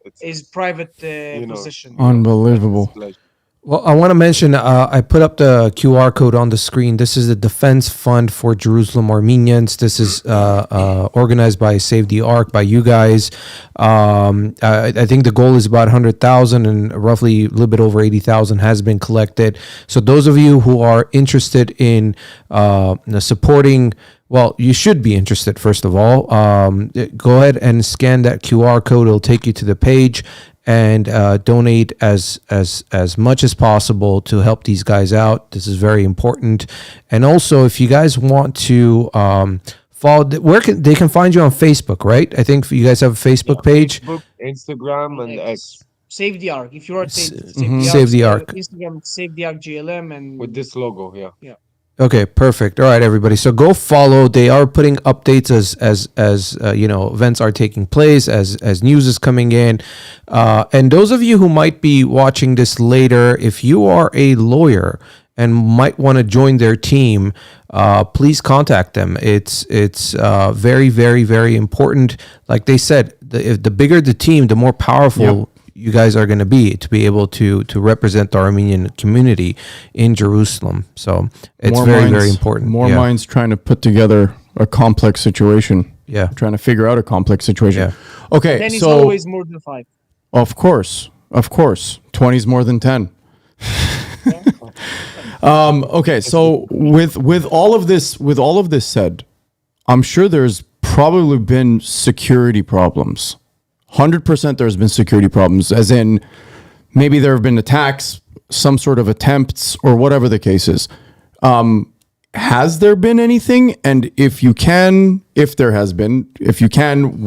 It's is private you know, possession. at his Unbelievable. pleasure. Well, I want to mention, I put up the QR code on the screen. This is the Defense Fund for Jerusalem Armenians. This is organized by Save the ArQ, by you guys. I think the goal is about 100,000, and roughly a little bit over 80,000 has been collected. So those of you who are interested in supporting, well, you should be interested, first of all. Go ahead and scan that QR code. It'll take you to the page, and donate as much as possible to help these guys out. This is very important. And also, if you guys want to follow, they can find you on Facebook, right? I think you guys have a Facebook page. Facebook, Instagram, On and X. X Save the ArQ. If you are Save Mhm. the Save the ArQ, ArQ. Instagram, Save the ArQ GLM, with and this logo. Yeah. yeah. Okay, perfect. All right, everybody. So go follow. They are putting updates as you know, events are taking place, as news is coming in. And those of you who might be watching this later, if you are a lawyer and might want to join their team, please contact them. It's very, very, very important. Like they said, if the bigger the team, the more powerful you guys are going to be able to represent the Armenian community in Jerusalem. So it's More very, minds, very important. More Yeah. minds trying to put together a complex situation. Yeah. Trying to figure out a complex situation. Yeah. Okay, 10 is so always more than 5. of course, 20 is more than 10. Yeah. Okay, so with all of this said, I'm sure there's probably been security problems. 100% there's been security problems, as in maybe there have been attacks, some sort of attempts, or whatever the case is. Has there been anything? And if you can,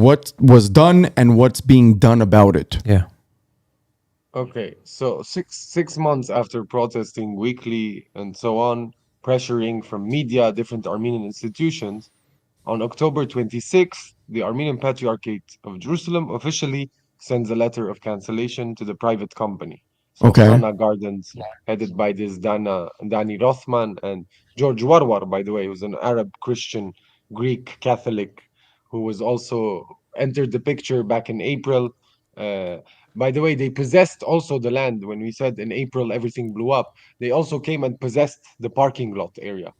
what was done and what's being done about it? Yeah. Okay, so six months after protesting weekly and so on, pressuring from media, different Armenian institutions, on October 26th, the Armenian Patriarchate of Jerusalem officially sends a letter of cancellation to the private company. So Okay. Hana Gardens, headed by this Dani Rothman, and George Warwar, by the way, who's an Arab Christian Greek Catholic who was also entered the picture back in April. Uh, by the way, they possessed also the land. When we said in April everything blew up, they also came and possessed the parking lot area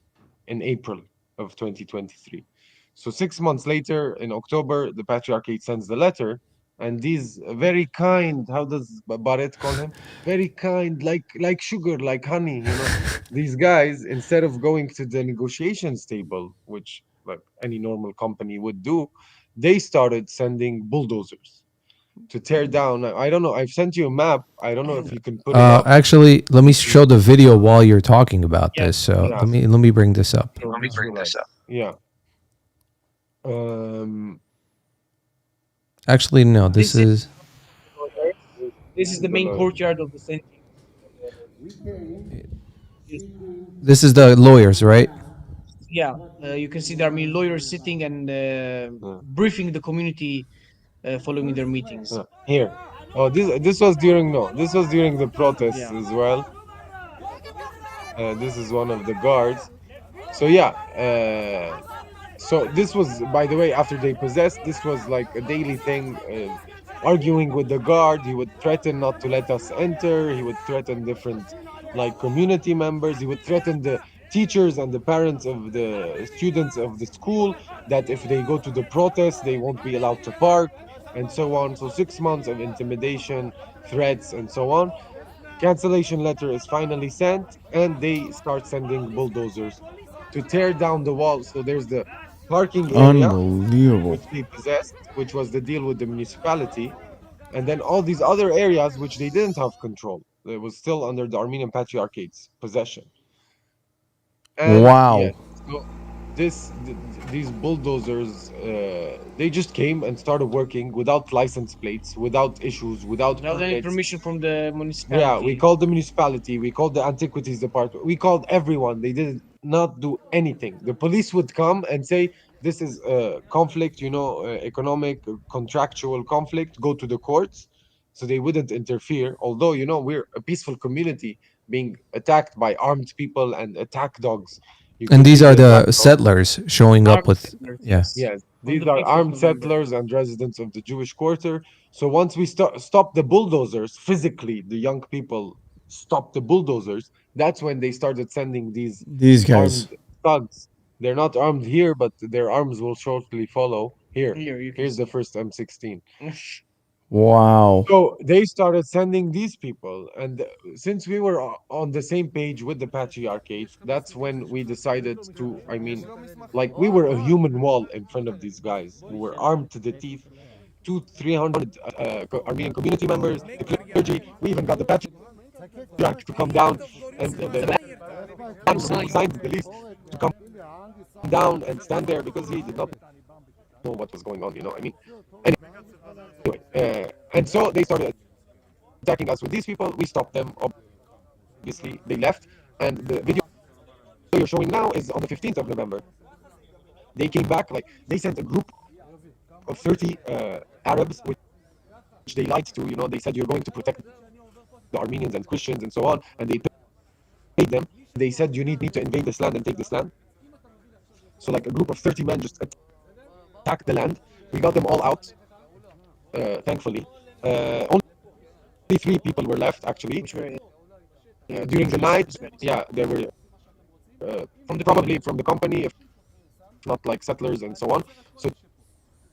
in April of 2023. So 6 months later, in October, the Patriarchate sends the letter, and these very kind, how does Barrett call him? Very kind, like sugar, like honey, These guys, instead of going to the negotiations table, which like any normal company would do, they started sending bulldozers. to tear down. I don't know. I've sent you a map. I don't know if you can put it up. Actually, let me show the video while you're talking about Yeah. this. So Yeah. let me bring this up. So visualize. Yeah. Um, Actually, no. This This is the main courtyard of the center. is the lawyers, right? Yeah, you can see the Armenian lawyers sitting and briefing the community following their meetings. here. Oh, this was during this was during the protests Yeah. as well. This is one of the guards. So yeah, so this was, by the way, after they possessed, this was like a daily thing. Arguing with the guard, he would threaten not to let us enter. He would threaten different, like, community members. He would threaten the teachers and the parents of the students of the school that if they go to the protest, they won't be allowed to park, and so on. So 6 months of intimidation, threats, and so on. Cancellation letter is finally sent, and they start sending bulldozers to tear down the wall. So there's the parking area, Unbelievable. which they possessed, which was the deal with the municipality, and then all these other areas which they didn't have control. It was still under the Armenian Patriarchate's possession. And Wow. yes, so these bulldozers, they just came and started working without license plates, without issues, without Without any permits. permission from the municipality. Yeah, we called the municipality, we called the antiquities department, we called everyone. They did not do anything. The police would come and say, this is a conflict, economic, contractual conflict, go to the courts. So they wouldn't interfere. Although, we're a peaceful community being attacked by armed people and attack dogs. You And could these see are attack the dogs. settlers showing up with. Settlers, Yeah. Yes, From these the are peaceful armed community. settlers and residents of the Jewish quarter. So once we stop the bulldozers, physically, the young people stop the bulldozers, that's when they started sending these These guys. armed thugs. They're not armed here, but their arms will shortly follow. Here, you can Here's the see. first M16. Wow. So they started sending these people, and since we were on the same page with the patriarchate, that's when we decided to, like, we were a human wall in front of these guys who were armed to the teeth. 300 Armenian community members, the clergy. We even got the patriarch to come down, and the man who signed the lease to come down and stand there because he did not know what was going on. Anyway, and so they started attacking us with these people. We stopped them. Obviously, they left. And the video you're showing now is on the 15th of November. They came back, like, they sent a group of 30 Arabs, which they lied to. They said, you're going to protect the Armenians and Christians and so on. And they paid them. They said, you need to invade this land and take this land. So, like, a group of 30 men just attacked the land. We got them all out, thankfully. Only 3 people were left, actually. During the night, yeah, they were probably from the company, if not like settlers and so on. So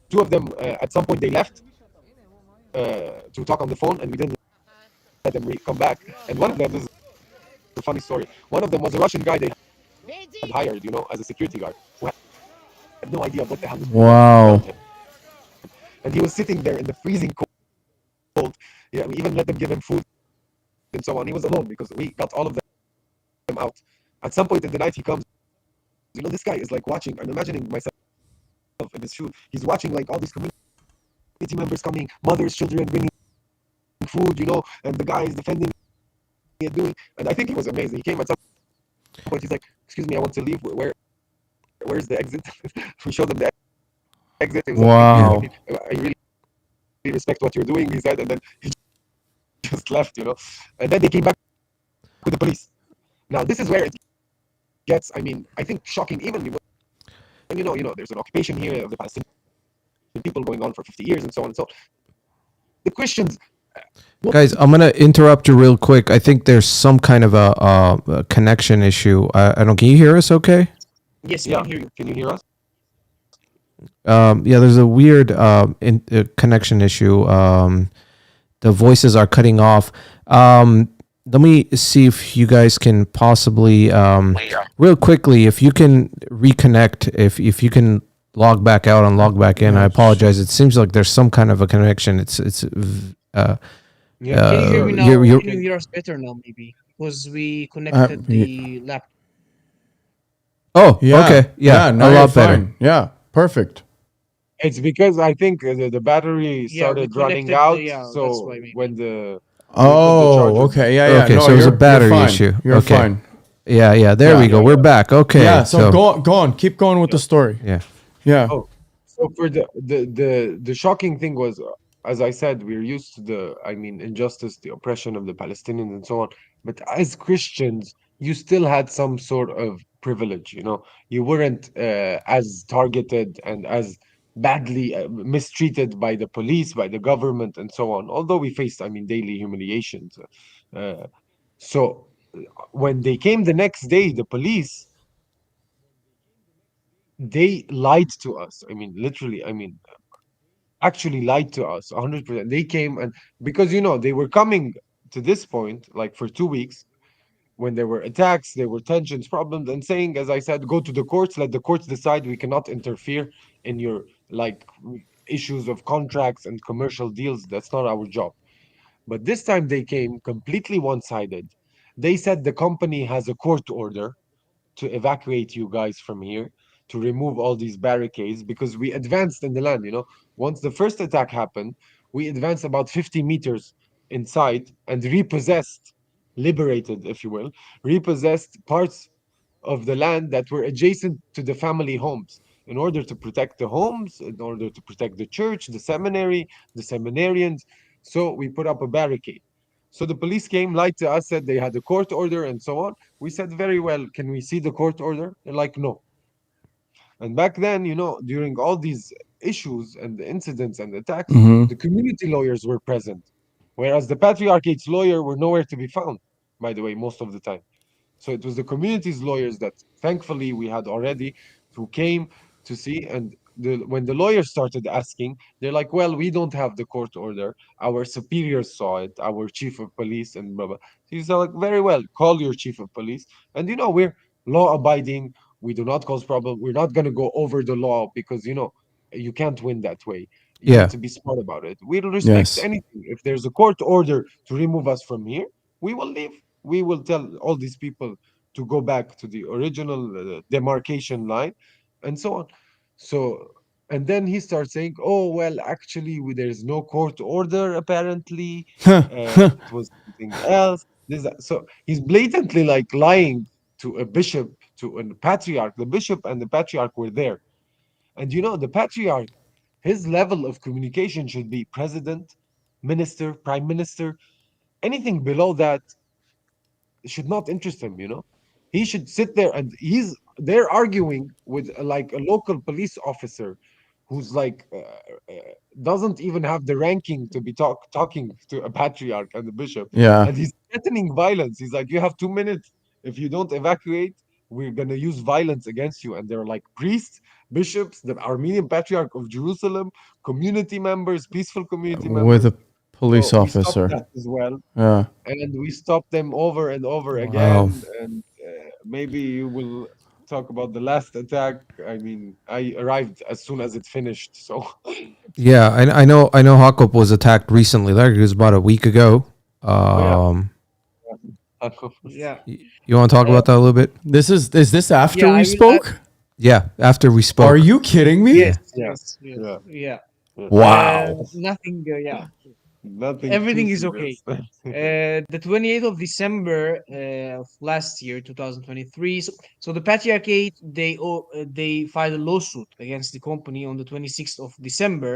2 of them, at some point, they left to talk on the phone, and we didn't let them come back. And one of them, this is a funny story, one of them was a Russian guy they had hired, as a security guard, who had no idea what the hell was going on Wow. around him. And he was sitting there in the freezing cold. Yeah, we even let them give him food and so on. He was alone because we got all of them out. At some point in the night, he comes. This guy is like watching. I'm imagining myself in his shoe. He's watching, like, all these community members coming, mothers, children bringing food, and the guy is defending and doing. And I think he was amazing. He came at some point. He's like, "Excuse me, I want to leave. Where's the exit?" We showed them the exit. He was Wow. like, I really respect what you're doing, he said, and then he just left, And then they came back with the police. Now, this is where it gets, I think, shocking, even when, there's an occupation here of the Palestinian people going on for 50 years and so on and so on. The Christians. Guys, I'm gonna interrupt you real quick. I think there's some kind of a connection issue. I don't. Can you hear us? Okay. Yes, we Yeah, can hear you. can you hear us? Yeah, there's a weird connection issue. The voices are cutting off. Let me see if you guys can possibly, real quickly, if you can reconnect, if you can log back out and log back in. I apologize. It seems like there's some kind of a connection. Yeah, Can you hear me sure. now? you're Can you hear us better now? Maybe because we Uh, connected y- the laptop. Oh, yeah, okay. Yeah, now a you're lot better. fine. Yeah, perfect. It's because I think the battery Yeah, we started running connected. out. Yeah, that's So why maybe. when the we put the Oh, charger okay. back. Yeah. Okay, No, so it was a you're battery fine. issue. You're Okay. fine. Yeah, there Yeah. we go. Yeah, We're yeah, back. Okay. Yeah. So go on. Keep going with the yeah. story. Yeah. Yeah. Oh, so for the shocking thing was, as I said, we're used to the, I mean, injustice, the oppression of the Palestinians and so on. But as Christians, you still had some sort of privilege, you know. You weren't as targeted and as badly mistreated by the police, by the government, and so on. Although we faced, I mean, daily humiliations. Uh, so when they came the next day, the police, they lied to us. I mean, literally, I mean, actually lied to us 100%. They came and because they were coming to this point like for 2 weeks when there were attacks, there were tensions, problems, and saying, as I said, go to the courts, let the courts decide. We cannot interfere in your like issues of contracts and commercial deals. That's not our job. But this time they came completely one-sided. They said the company has a court order to evacuate you guys from here, to remove all these barricades, because we advanced in the land. Once the first attack happened, we advanced about 50 meters inside and repossessed, liberated, if you will, repossessed parts of the land that were adjacent to the family homes in order to protect the homes, in order to protect the church, the seminary, the seminarians. So we put up a barricade. So the police came, lied to us, said they had a court order and so on. We said, very well, can we see the court order? They're like, no. And back then, during all these issues and the incidents and attacks, Mm-hmm. the community lawyers were present, whereas the patriarchate's lawyer were nowhere to be found, by the way, most of the time. So it was the community's lawyers that thankfully we had already who came to see. And when the lawyers started asking, they're like, well, we don't have the court order. Our superiors saw it, our chief of police and blah, blah. So he's like, very well, call your chief of police. And, we're law abiding. We do not cause problem. We're not going to go over the law because, you can't win that way. You need Yeah. to be smart about it. We'll respect Yes. anything. If there's a court order to remove us from here, we will leave. We will tell all these people to go back to the original demarcation line and so on. So, and then he starts saying, oh, well, actually, there's no court order, apparently. It was something else. So he's blatantly like lying to a bishop, to a patriarch. The bishop and the patriarch were there. And the patriarch, his level of communication should be president, minister, prime minister. Anything below that should not interest him. He should sit there and they're arguing with like a local police officer who's like doesn't even have the ranking to be talking to a patriarch and the bishop, Yeah. and he's threatening violence. He's like, you have 2 minutes. If you don't evacuate, we're gonna use violence against you. And they're like priests, bishops, the Armenian Patriarch of Jerusalem, community members, peaceful community With members. a police So we stopped officer. that as well, Yeah. and we stopped them over and over Wow. again. And maybe you will talk about the last attack. I mean, I arrived as soon as it finished, so Yeah, I know Hagop was attacked recently. Like it was about a week ago. oh yeah. Um Yeah. you want to talk Uh, about that a little bit? Is this after yeah. we spoke? Yeah, after we spoke. Are you kidding me? Yes. Yeah, Yes. Yes. yeah, Yeah. yeah. Wow. Nothing. Yeah. Nothing too Everything is okay. serious. The 28th of December of last year, 2023. So the Patriarchate, they filed a lawsuit against the company on the 26th of December,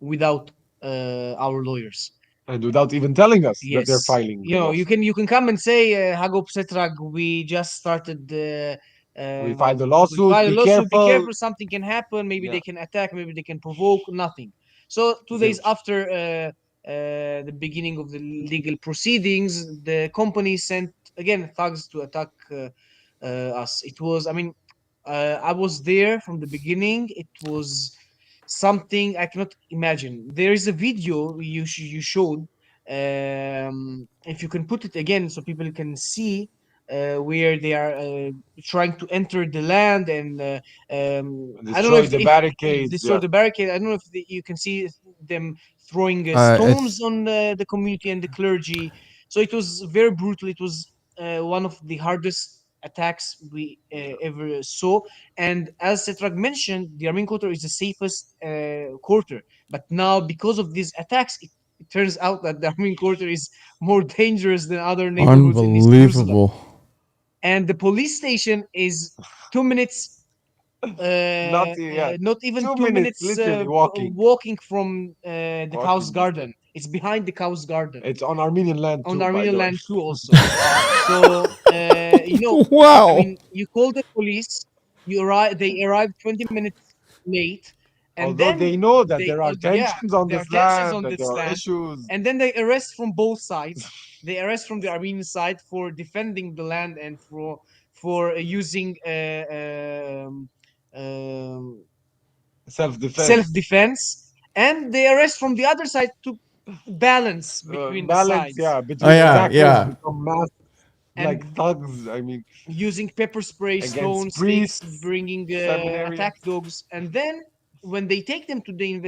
without our lawyers. And without even telling us that they're Yes, filing the you lawsuit. can come and say, Hagop Setrag, we just started We filed the we lawsuit. filed a Be lawsuit. Be careful. careful, something can happen. Maybe Yeah, they can attack. Maybe they can provoke. Nothing. So 2 days zilch. after the beginning of the legal proceedings, the company sent again thugs to attack us. It was, I mean, I was there from the beginning. It was something I cannot imagine. There is a video you showed. If you can put it again so people can see, where they are trying to enter the land and I don't know Destroy the if barricades. destroy Yeah. the barricade. I don't know if you can see them throwing stones It's on the community and the clergy. So it was very brutal. It was one of the hardest attacks we ever saw. And as Setrag mentioned, the Armenian Quarter is the safest quarter. But now, because of these attacks, it turns out that the Armenian Quarter is more dangerous than other neighborhoods in East Jerusalem. Unbelievable. And the police station is 2 minutes, Yeah. not even 2 minutes, 2 minutes literally walking. walking from the cow's Walking garden. distance. It's behind the cow's garden It's on Armenian land on too, by Armenian the way. land too, also. So I Wow. mean, you call the police, you arrive, they arrive 20 minutes late, and Although then they know that they, there are yeah, tensions on there are this tensions land, on that there this are land, issues. and then they arrest from both sides. They arrest from the Armenian side for defending the land and for using um, Self-defense. self-defense, and they arrest from the other side to balance between the Balance, sides yeah, Oh between yeah, attackers yeah. become mass like and thugs. I mean, using pepper spray, against stone sticks, priests, bringing seminary. attack dogs, and then when they take them to the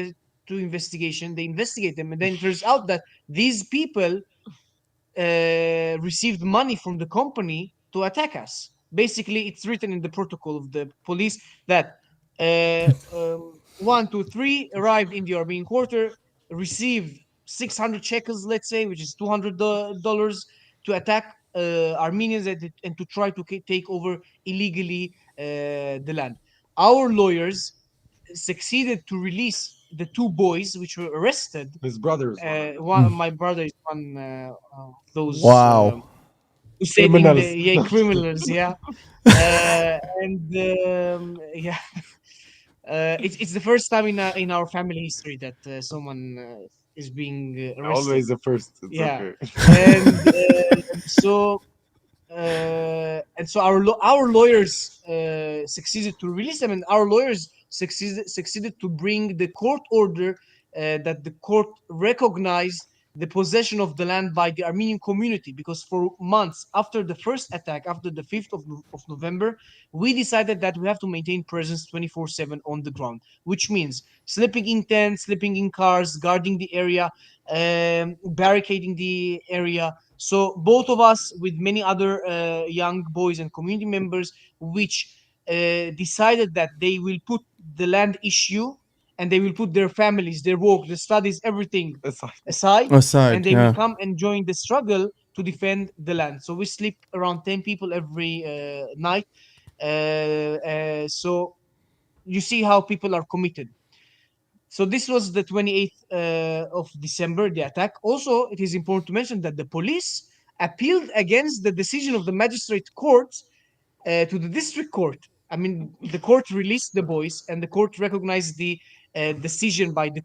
investigation, they investigate them, and then it turns out that these people received money from the company to attack us. Basically, it's written in the protocol of the police that 1, 2, 3 arrived in the Armenian Quarter, received 600 shekels, let's say, which is $200 to attack Armenians and to try to take over illegally the land. Our lawyers succeeded to release the two boys which were arrested. His brothers, My brother is one of those Wow. who's saving the criminals. criminals, yeah. And yeah, it's the first time in our family history that someone is being arrested. Always the first. It's Yeah, okay. and so our lawyers succeeded to release them, and our lawyers succeeded to bring the court order that the court recognized the possession of the land by the Armenian community, because for months after the first attack, after the 5th of November, we decided that we have to maintain presence 24/7 on the ground, which means sleeping in tents, sleeping in cars, guarding the area, barricading the area. So both of us, with many other young boys and community members, which decided that they will put the land issue and they will put their families, their work, their studies, everything Aside. aside, and Aside, they will yeah. come and join the struggle to defend the land. So we sleep around 10 people every night. So you see how people are committed. So this was the 28th of December, the attack. Also, it is important to mention that the police appealed against the decision of the magistrate court to the district court. I mean, the court released the boys, and the court recognized the decision by the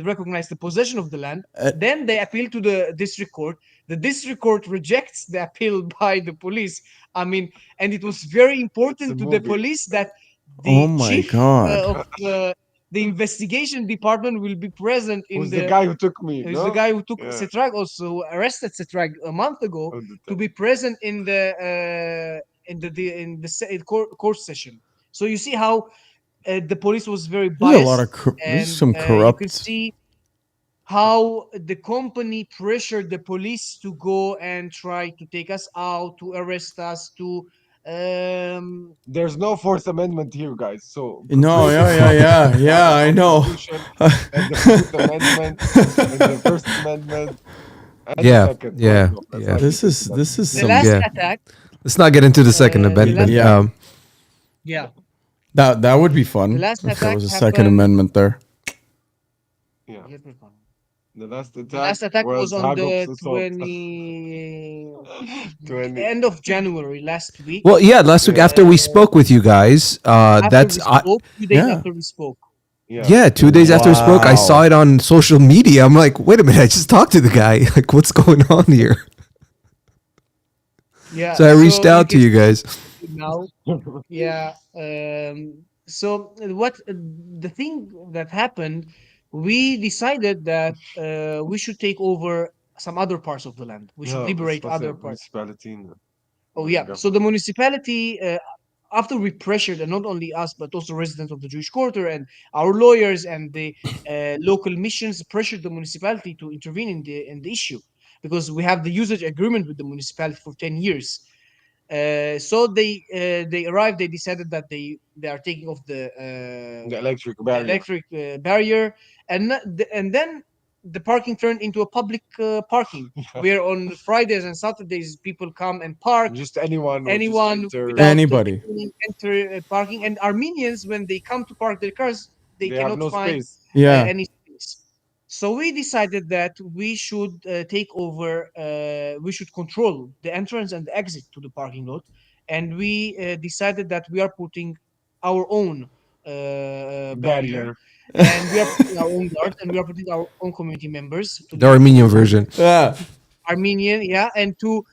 recognized the possession of the land. Uh, Then they appeal to the district court. The district court rejects the appeal by the police. I mean, and it was very It's a important to the movie. police that oh the my chief god. of the investigation department will be present in Who's the the guy who took me? is the No? guy who took Yeah. Setrag, also who arrested Setrag a month ago, Of the to time. be present in the court session. So you see how the police was very There's a lot biased, of this is and some you can corrupt. see how the company pressured the police to go and try to take us out, to arrest us, to There's no Fourth Amendment here, guys. So No, pray to yeah, yeah, God yeah, that we have yeah. a I know. constitution and the Fourth Amendment and the First Amendment and the yeah, Second. Well, yeah, no, let's yeah. not This get into is that. this is the some last Yeah. attack. Let's not get into the Second The Amendment. last Yeah. Yeah, that would be the fun last if there attack was a Second happened. Amendment there. Yeah. Let me find. The last The attack last attack was was on Hagop's the assault. 20. end of January last week. Well, yeah. Last week Yeah. after we spoke with you guys, After we spoke, 2 days Yeah. after we spoke. Yeah. yeah, 2 days after we spoke, I saw Wow. it on social media. I'm like, wait a minute, I just talked to the guy. Like, what's going on here? Yeah, So I reached out to can you guys. see it now. Yeah. So what the thing that happened, we decided that we should take over some other parts of the land. We should No, liberate other parts. municipality. No. Oh yeah. So the municipality, after we pressured, and not only us, but also residents of the Jewish Quarter and our lawyers and the local missions, pressured the municipality to intervene in the issue, because we have the usage agreement with the municipality for 10 years. So they arrived. They decided that they are taking off The electric the barrier. electric barrier, and then the parking turned into a public parking, where on Fridays and Saturdays people come and park. Just anyone would just Anyone enter. without Anybody. enter parking, and Armenians, when they come to park their cars, they They have cannot no find space. Yeah. any space. So we decided that we should take over. We should control the entrance and the exit to the parking lot, and we decided that we are putting our own barrier, Barrier. and we are putting our own guards, and we are putting our own community members to The Armenian version. Yeah. Armenian, yeah, and to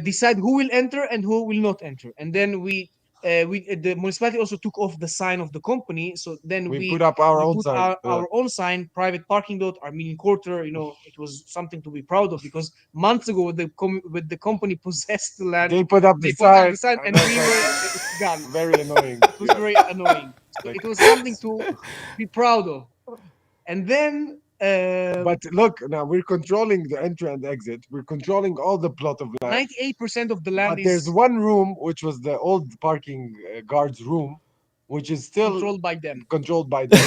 decide who will enter and who will not enter. And then the municipality also took off the sign of the company. So then We put up our we own put sign. our own sign, private parking lot, Armenian Quarter. You know, it was something to be proud of, because months ago, with the company possessed the land, They put up the they put up sign. the sign, and I was we like, were it's gone. very annoying. It was very annoying. So Like- it was something to be proud of. And then. But look, now we're controlling the entry and exit. We're controlling all the plot of land. 98% of the land But there's is one room, which was the old parking guard's room, which is still controlled by them. controlled by them,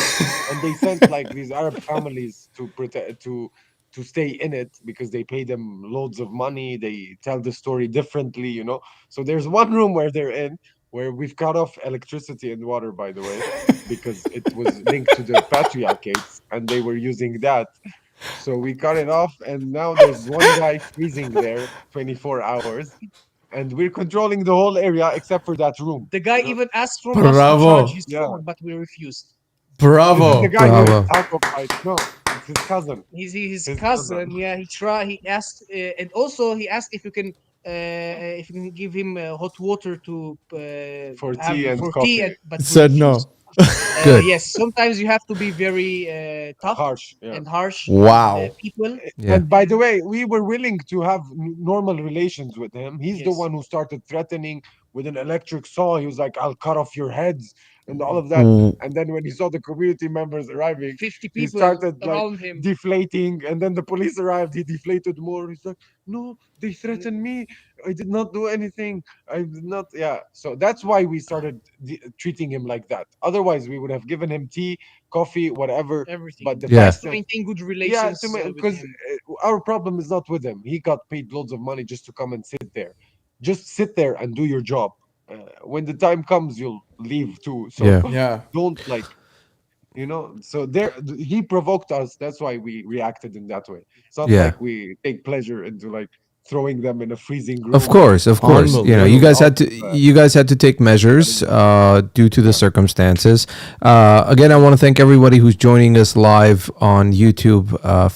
and they sent like these Arab families to protect to stay in it because they pay them loads of money. They tell the story differently, you know. So there's one room where they're in, where we've cut off electricity and water, by the way, because it was linked to the patriarchates, and they were using that. So we cut it off, and now there's one guy freezing there 24 hours, and we're controlling the whole area except for that room. The guy you know? even asked from us to Bravo. charge his Yeah. phone, but we refused. This is the Bravo. guy who Bravo. is Alco fight. No, it's his cousin. His His cousin, cousin. yeah, he tried. He asked, and also he asked if you can give him hot water to For have tea and for coffee. tea, but we Said no. refused. Good. Yes, sometimes you have to be very tough Harsh. Yeah. and harsh Wow. with people. Yeah. And by the way, we were willing to have normal relations with him. He's the Yes. one who started threatening with an electric saw. He was like, "I'll cut off your heads," and all of that. Mm. And then when he saw the community members arriving, 50 he people started like around him. deflating. And then the police arrived. He deflated more. He's like, "No, they threatened me. I did not do anything. I did not." Yeah. So that's why we started treating him like that. Otherwise, we would have given him tea, coffee, whatever. Everything. But the Yeah. fact To that maintain good yeah, relations with because him. our problem is not with him. He got paid loads of money just to come and sit there. Just sit there and do your job. When the time comes, you'll leave too. So Yeah. Yeah. don't like, you know. So there, he provoked us. That's why we reacted in that way. It's not Yeah. like we take pleasure into like throwing them in a freezing room. Of course. You know, you guys had to take measures due to the circumstances. Again, I want to thank everybody who's joining us live on YouTube,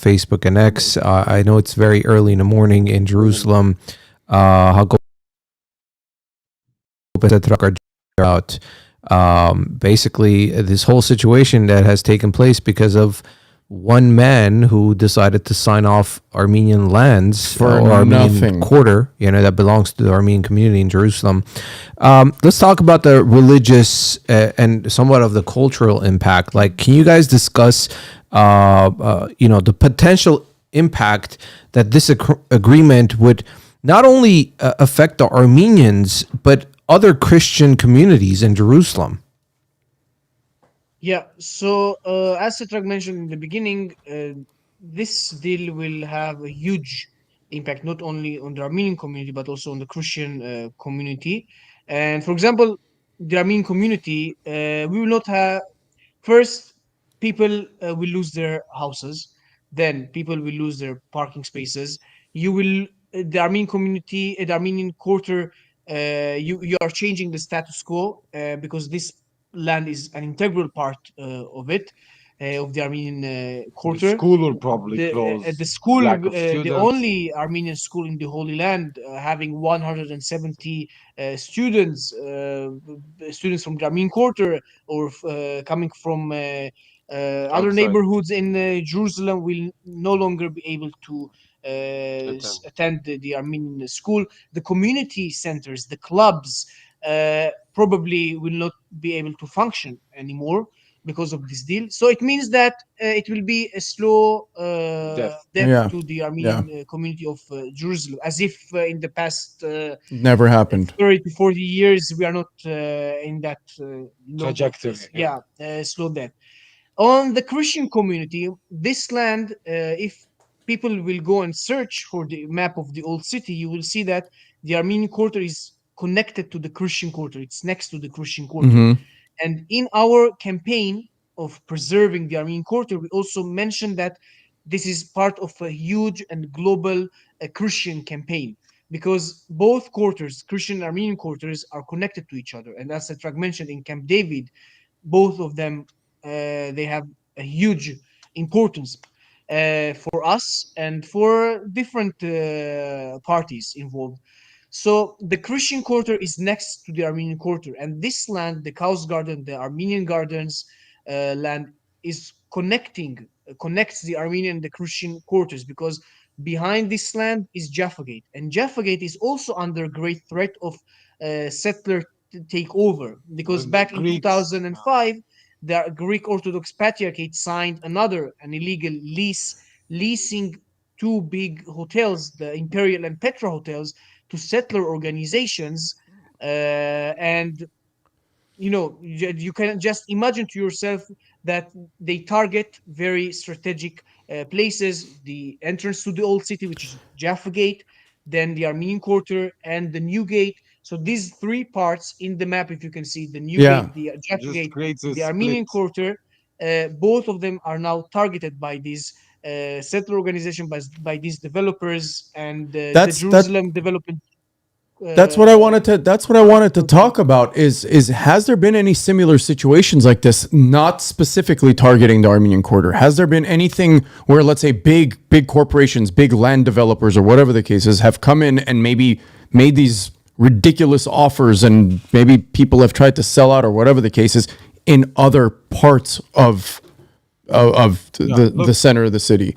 Facebook, and X. I know it's very early in the morning in Jerusalem. Hagop and Setrag are out. Basically, this whole situation that has taken place because of one man who decided to sign off Armenian lands For or Armenian nothing. Quarter, you know, that belongs to the Armenian community in Jerusalem. Let's talk about the religious and somewhat of the cultural impact. Like, can you guys discuss, you know, the potential impact that this agreement would not only affect the Armenians, but other Christian communities in Jerusalem? Yeah, so as Setrag mentioned in the beginning, this deal will have a huge impact not only on the Armenian community but also on the Christian community. And for example, the Armenian community, we will not have first people will lose their houses, then people will lose their parking spaces. You will the Armenian community, the Armenian Quarter, you are changing the status quo because this land is an integral part of it, of the Armenian The Quarter. school will probably The close. the school, Lack of the students. only Armenian school in the Holy Land, having 170 students from the Armenian Quarter or coming from other Outside. neighborhoods in Jerusalem, will no longer be able to attend the Armenian school. The community centers, the clubs, probably will not be able to function anymore because of this deal. So it means that it will be a slow Death. death Yeah. to the Yeah. Armenian community of Jerusalem, as if in the past Never happened. 30 to 40 years we are not in that low death, Trajectory. slow death. On the Christian community, this land, if people will go and search for the map of the old city, you will see that the Armenian Quarter is connected to the Christian Quarter. It's next to the Christian Quarter. Hmm. And in our campaign of preserving the Armenian Quarter, we also mentioned that this is part of a huge and global Christian campaign because both quarters, Christian and Armenian quarters, are connected to each other. And as Setrag mentioned in Camp David, both of them they have a huge importance for us and for different parties involved. So the Christian quarter is next to the Armenian quarter, and this land, the Chaos Garden, the Armenian Gardens land, is connects the Armenian and the Christian quarters because behind this land is Jaffa Gate, and Jaffa Gate is also under great threat of settler takeover because With the back in Greeks. 2005 the Greek Orthodox Patriarchate signed an illegal lease, leasing two big hotels, the Imperial and Petra hotels, to settler organizations. And you can just imagine to yourself that they target very strategic places, the entrance to the old city, which is Jaffa Gate, then the Armenian Quarter, and the New Gate. So these three parts in the map, if you can see, the New Yeah. Gate, the Jaffa Just Gate, creates a the split. Armenian Quarter, both of them are now targeted by these settler organization, by these developers, and the That's that Jerusalem Development that's what I uh, wanted to talk about is has there been any similar situations like this, not specifically targeting the Armenian Quarter? Has there been anything where, let's say, big corporations, big land developers, or whatever the case is, have come in and maybe made these ridiculous offers, and maybe people have tried to sell out or whatever the case is in other parts of Yeah. the center of the city?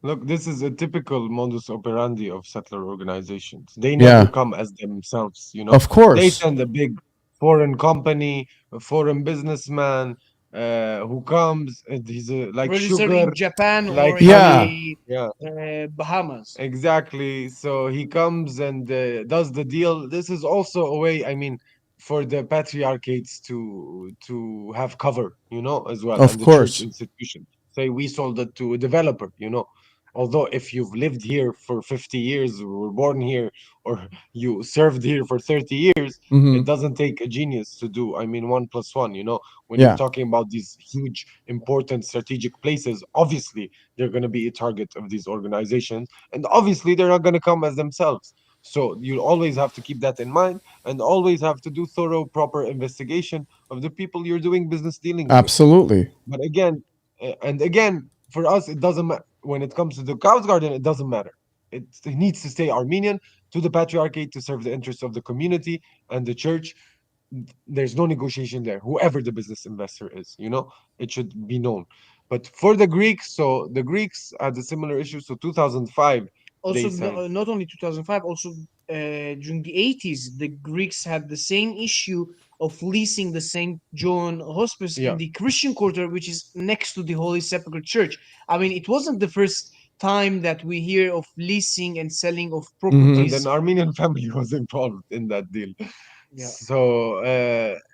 Look, this is a typical modus operandi of settler organizations. They never Yeah, come as themselves, you know. of They course. send a big foreign company, a foreign businessman who comes and he's like registered sugar, in Japan or like in Yeah, honey. the Yeah, Bahamas. exactly. So he comes and does the deal. This is also a way, I mean, for the patriarchates to have cover, you know, as well, of and the church course. institution. Say we sold it to a developer, you know. Although if you've lived here for 50 years, or were born here, or you served here for 30 years, it Hmm. doesn't take a genius to do. I mean, one plus one, you know, when you're Yeah, talking about these huge, important strategic places, obviously they're going to be a target of these organizations, and obviously they're not going to come as themselves. So you always have to keep that in mind, and always have to do thorough, proper investigation of the people you're doing business dealings with. absolutely. But again, and again, for us, it doesn't matter. When it comes to the Cows Garden, it doesn't matter. It needs to stay Armenian to the patriarchate to serve the interests of the community and the church. There's no negotiation there. Whoever the business investor is, you know, it should be known. But for the Greeks, so the Greeks had a similar issue. So 2005, they Also, said, not only 2005, also during the 80s, the Greeks had the same issue of leasing the St. John Hospice in yeah. the Christian Quarter, which is next to the Holy Sepulchre Church. I mean, it wasn't the first time that we hear of leasing and selling of And properties. an Armenian family was involved in that deal. Yeah. So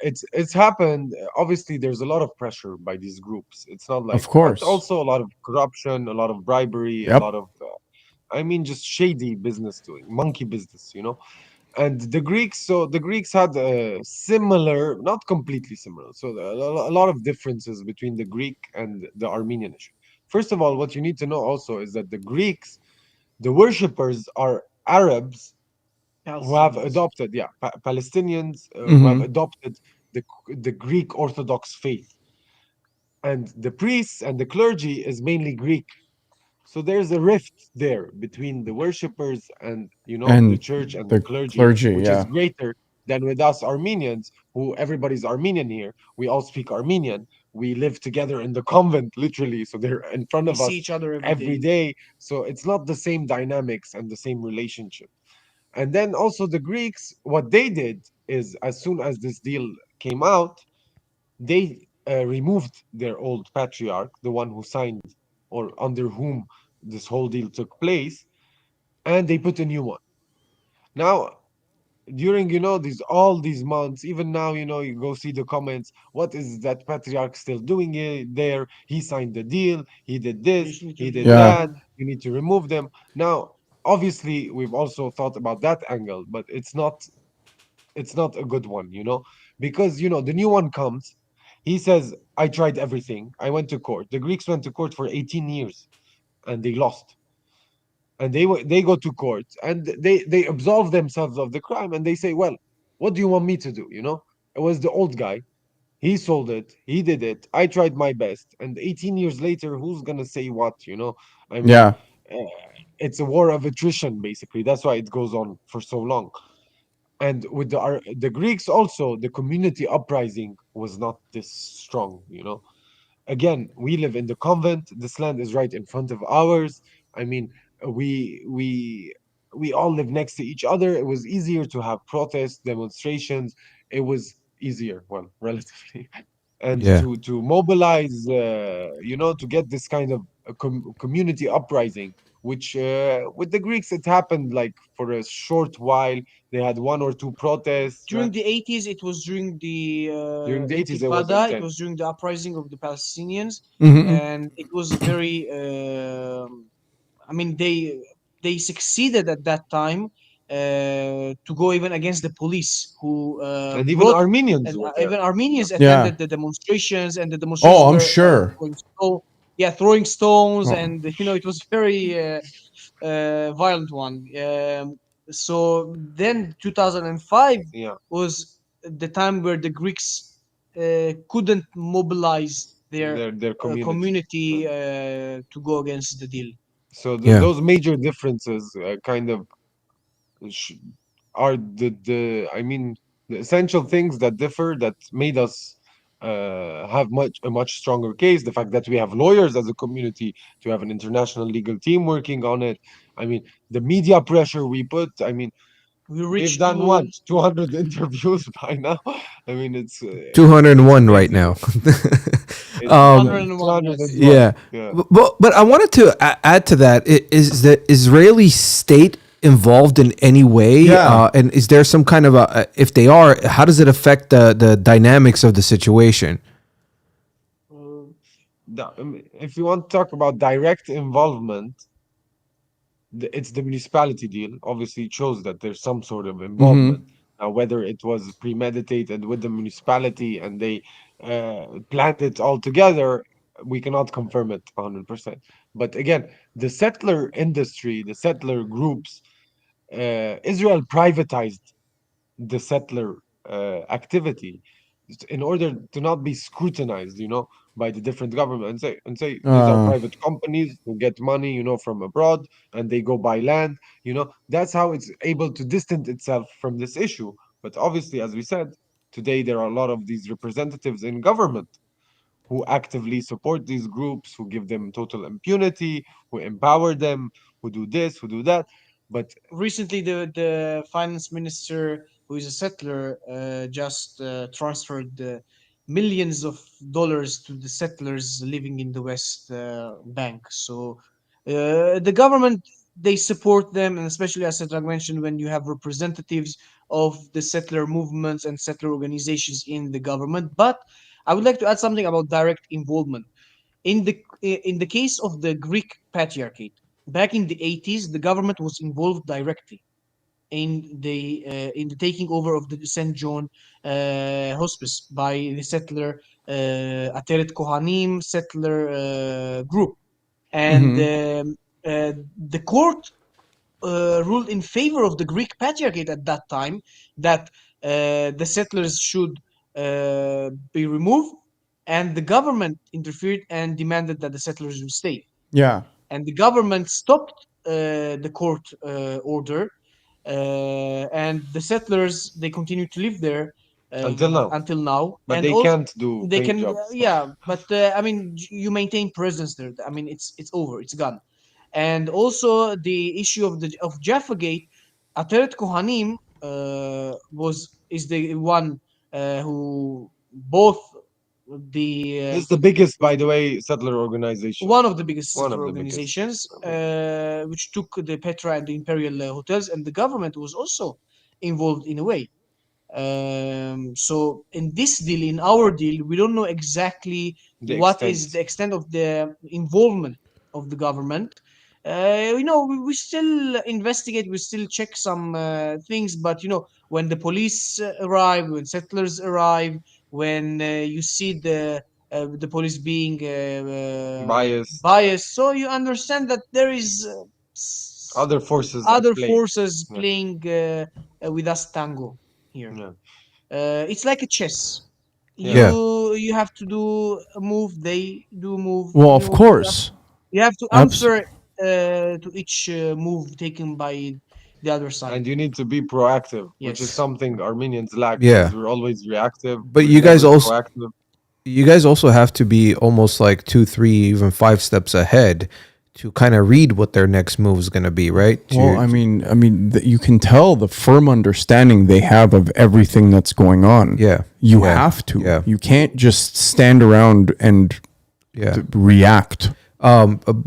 it's happened. Obviously, there's a lot of pressure by these groups. It's not like, Of but course. also a lot of corruption, a lot of bribery, a Yep. lot of, I mean, just shady business doing, monkey business, you know. And the Greeks, so the Greeks had a similar, not completely similar. So a lot of differences between the Greek and the Armenian issue. First of all, what you need to know also is that the Greeks, the worshippers are Arabs who have Palestinians. adopted, yeah, Palestinians who have Hmm. adopted the Greek Orthodox faith, and the priests and the clergy is mainly Greek. So there's a rift there between the worshippers and, you know, the And church and the the clergy, clergy, which is yeah. greater than with us Armenians, who everybody's Armenian here. We all speak Armenian. we live together in the convent, literally. So they're in front We of see us each other every every day. day. So it's not the same dynamics and the same relationship. And then also the Greeks, what they did is, as soon as this deal came out, they removed their old patriarch, the one who signed or under whom this whole deal took place, and they put a new one. Now, during these all these months, even now, you go see the comments, what is that patriarch still doing there? He signed the deal, he did You this, just need to he did remove Yeah. that, them. you need to remove them. Now, obviously, we've also thought about that angle, but it's not a good one, because the new one comes, he says, I tried everything, I went to court. The Greeks went to court for 18 years and they lost. And they go to court and they absolve themselves of the crime, and they say, well, what do you want me to do? It was the old guy, he sold it, he did it, I tried my best, and 18 years later, who's gonna say what? I mean, Yeah. uh, it's a war of attrition, basically. That's why it goes on for so long. And with the Greeks also, the community uprising was not this strong. Again, we live in the convent, this land is right in front of ours. I mean, we all live next to each other. It was easier to have protests, demonstrations. It was easier, well, relatively, and Yeah. to mobilize, to get this kind of community uprising, which with the Greeks it happened like for a short while. They had one or two protests. During the 80s, it was during the During the 80s, it was Intifada, it was intense. during the uprising of the Palestinians, Hmm. and it was very. I mean, they succeeded at that time to go even against the police, who And even brought, Armenians and were there. even Armenians Yeah. attended the demonstrations, and the demonstrations Oh, I'm were sure. throwing stones, Oh, and it was very violent one. So then 2005 Yeah. was the time where the Greeks couldn't mobilize their Their community. community to go against the deal. So Yeah. those major differences kind of sh- are the I mean the essential things that differ, that made us have a much stronger case. The fact that we have lawyers as a community, to have an international legal team working on it. I mean, the media pressure we put. I mean, We we've reached done what, to 200 interviews by now. I mean, it's 201 right amazing. now. It's 201, yes. 201. Yeah. Yeah. But I wanted to add to that. Is the Israeli state involved in any way? yeah. And is there some kind of if they are, how does it affect the dynamics of the situation? Uh, If you want to talk about direct involvement, it's the municipality deal. Obviously, it shows that there's some sort of Hmm. involvement. Now, whether it was premeditated with the municipality and they planned it all together, we cannot confirm it 100%. But again, the settler industry, the settler groups, Israel privatized the settler activity in order to not be scrutinized, by the different government, and say these are Uh, private companies who get money, from abroad, and they go buy land. That's how it's able to distance itself from this issue. But obviously, as we said, today there are a lot of these representatives in government who actively support these groups, who give them total impunity, who empower them, who do this, who do that. But Recently, the finance minister, who is a settler, just transferred millions of dollars to the settlers living in the West Bank. So the government, they support them, and especially, as Setrag mentioned, when you have representatives of the settler movements and settler organizations in the government. But I would like to add something about direct involvement. In the case of the Greek Patriarchate, back in the 80s, the government was involved directly in the taking over of the St. John Hospice by the settler Ateret Kohanim settler group, and hmm. the court ruled in favor of the Greek Patriarchate at that time, that the settlers should be removed, and the government interfered and demanded that the settlers will stay. Yeah. And the government stopped the court order, and the settlers, they continued to live there until now, But and they also can't do they paint can, jobs. yeah, but I mean, you maintain presence there. I mean, it's over, it's gone. And also the issue of Jaffa Gate, Ateret Kohanim was is the one who both the This is the biggest, by the way, settler organization. one of the biggest One of settler the biggest. organizations, which took the Petra and the Imperial hotels, and the government was also involved in a way. So in this deal, in our deal, we don't know exactly The what is extent. the extent of the involvement of the government. We still investigate, we still check some things, but when the police arrive, when settlers arrive, when you see the police being Biased. biased, so you understand that there is Other forces at other play. forces Yeah. playing with us tango here. Yeah. It's like a chess. Yeah. You have to do a move, they do a move. Well, of course. You have to Abs- answer to each move taken by the other side. And you need to be proactive, which is Yes. something Armenians lack Yeah. because we're always reactive. But we're you guys never also proactive. you guys also have to be almost like 2, 3, even 5 steps ahead to kind of read what their next move is going to be, right? Well, I mean, you can tell the firm understanding they have of everything that's going on. Yeah. You Yeah. have to. Yeah. You can't just stand around and Yeah. react.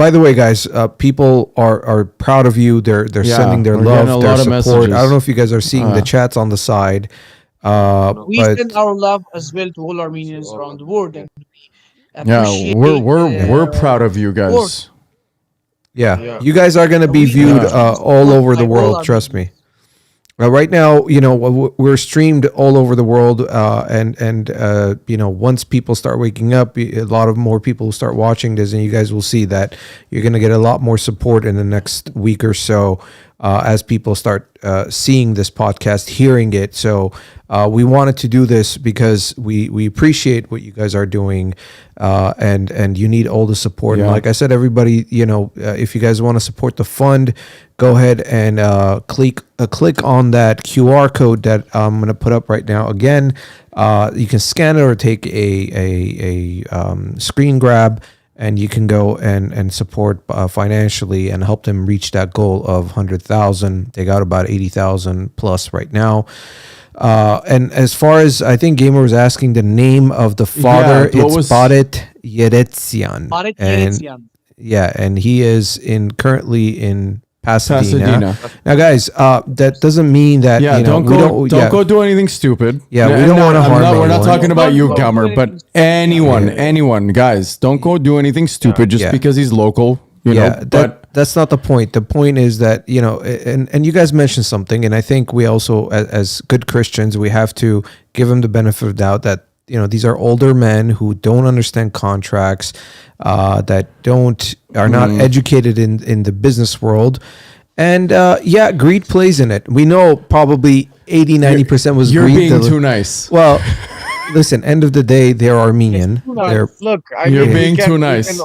By the way, guys, people are proud of you. They're Yeah, sending their we're love, getting a their lot of support. I messages. don't know if you guys are seeing the chats on the side, We but send our love as well to all Armenians all around the of world, yeah. and we Yeah, appreciate we're proud of you support. guys. yeah, Yeah. you guys are going to be We viewed appreciate all support over the by all world. Trust me. Armenians. Right now, we're streamed all over the world, and once people start waking up, a lot of more people will start watching this, and you guys will see that you're going to get a lot more support in the next week or so, as people start seeing this podcast, hearing it. So we wanted to do this because we appreciate what you guys are doing, and you need all the support. And Yeah. like I said, everybody, if you guys want to support the fund, go ahead and click on that QR code that I'm going to put up right now. Again, you can scan it or take a screen grab, and you can go and support financially and help them reach that goal of 100,000. They got about 80,000 plus right now. And as far as I think Gamer was asking the name of the father, Yeah, what it's was- Baret Yeretsian. Baret And Yeretsian. yeah, and he is currently in Pasadena. Pasadena. Now, guys, that doesn't mean that Yeah, don't go do anything stupid. Yeah, we And don't wanna harm We're not anyone. talking about you, Don't do Gamer, but anything anyone, guys, don't go do anything stupid just Yeah. because he's local. Yeah, But that's not the point. The point is that and you guys mentioned something, and I think we also, as good Christians, we have to give them the benefit of the doubt that these are older men who don't understand contracts, that are not educated in the business world. And greed plays in it. We know probably 80-90% was you're greed. being too nice. Well, listen, end of the day, they're Armenian. They're Look, You're we being too we nice.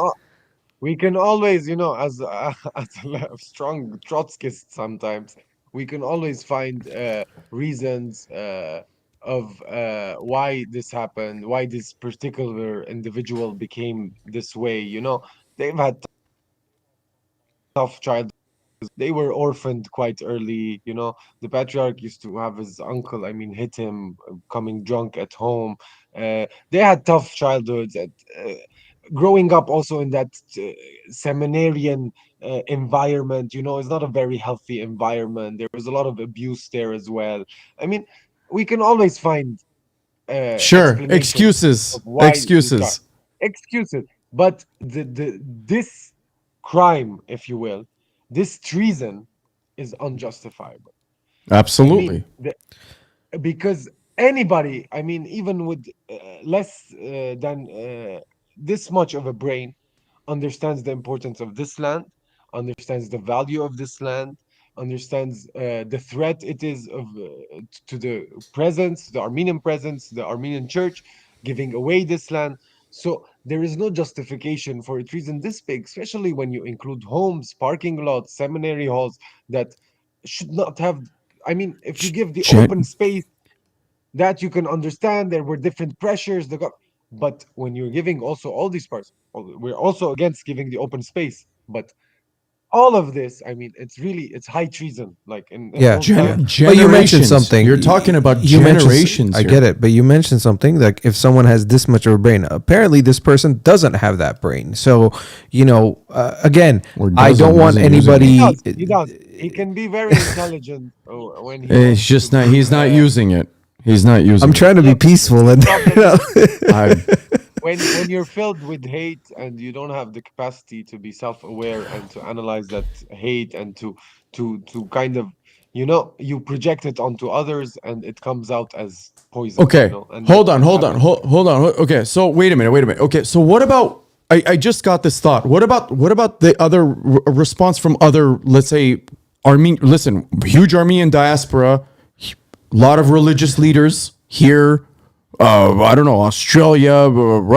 we can always, as a strong Trotskyist sometimes, we can always find reasons of why this happened, why this particular individual became this way. They've had tough childhood. They were orphaned quite early. The patriarch used to have his uncle, hit him coming drunk at home. They had tough childhoods. Growing up also in that seminarian environment, it's not a very healthy environment. There was a lot of abuse there as well. I mean, we can always find Sure, explanations excuses, of why excuses. excuses, but this crime, if you will, this treason is unjustifiable. Absolutely. Because anybody, even with less than this much of a brain, understands the importance of this land, understands the value of this land, understands the threat it is to the presence, the Armenian presence, the Armenian church, giving away this land. So there is no justification for a treason this big, especially when you include homes, parking lots, seminary halls that should not have. If you give the Gen- open space that you can understand. There were different pressures. But when you're giving also all these parts, we're also against giving the open space. But all of this, I mean, it's high treason. Like in Yeah. those times, But you mentioned Generations. something. You're talking about You mentioned- generations. I here. get it, but you mentioned something like if someone has this much of a brain, apparently this person doesn't have that brain. So, again, Or I don't doesn't, want isn't using anybody. he does. He can be very intelligent when he. It's wants just to not. be, He's not using it. He's not using. I'm trying to be peaceful, and I, when you're filled with hate and you don't have the capacity to be self-aware and to analyze that hate and to kind of you project it onto others and it comes out as poison. okay. And Hold that's on. what Hold on. happened. Hold on. Okay. So wait a minute. Okay. So what about? I just got this thought. What about the other response from other, let's say, Listen, huge Armenian diaspora, lot of religious leaders here. I don't know, Australia,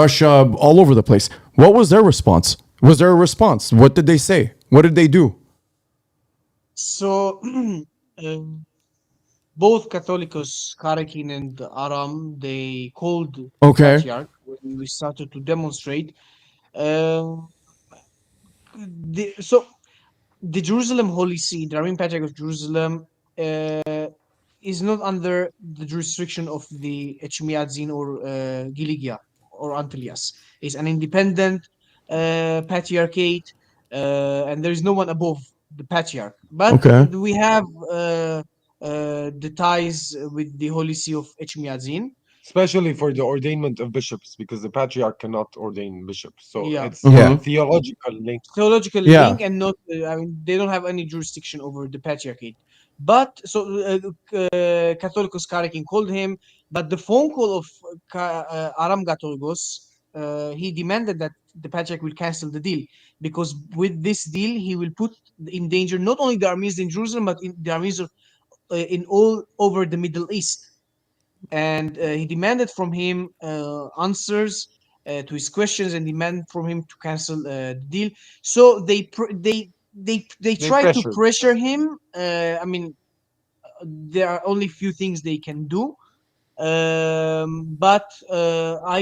Russia, all over the place. What was their response? Was there a response? What did they say? What did they do? So, both Catholicos, Karakin and Aram, they called Okay. patriarch when we started to demonstrate. Um, so, the Jerusalem Holy See, the Armenian Patriarch of Jerusalem, is not under the jurisdiction of the Echmiadzin or Giligia or Antelias. It's an independent patriarchate, and there is no one above the patriarch. But Okay. we have the ties with the Holy See of Echmiadzin. Especially for the ordainment of bishops, because the patriarch cannot ordain bishops. So Yeah. it's Yeah. a theological link. Theological Yeah. link and not I mean they don't have any jurisdiction over the patriarchate, but so Catholicos Karakin called him, but the phone call of Aram Gatolgos, he demanded that the patriarch will cancel the deal, because with this deal he will put in danger not only the Armenians in Jerusalem but in the Armenians in all over the Middle East. And he demanded from him answers to his questions and demanded from him to cancel the deal. So they tried to pressured. pressure him. I mean, there are only few things they can do, but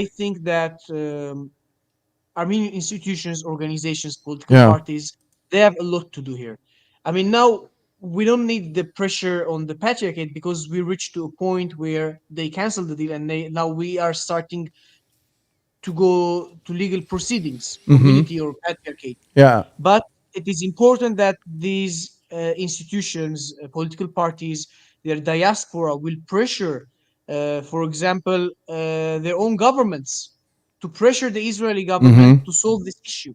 I think that Armenian institutions, organizations, political Yeah. parties, they have a lot to do here. I mean, now we don't need the pressure on the patriarchate because we reached to a point where they canceled the deal and now we are starting to go to legal proceedings, community or patriarchate. Yeah. But it is important that these institutions, political parties, their diaspora will pressure, for example, their own governments to pressure the Israeli government to solve this issue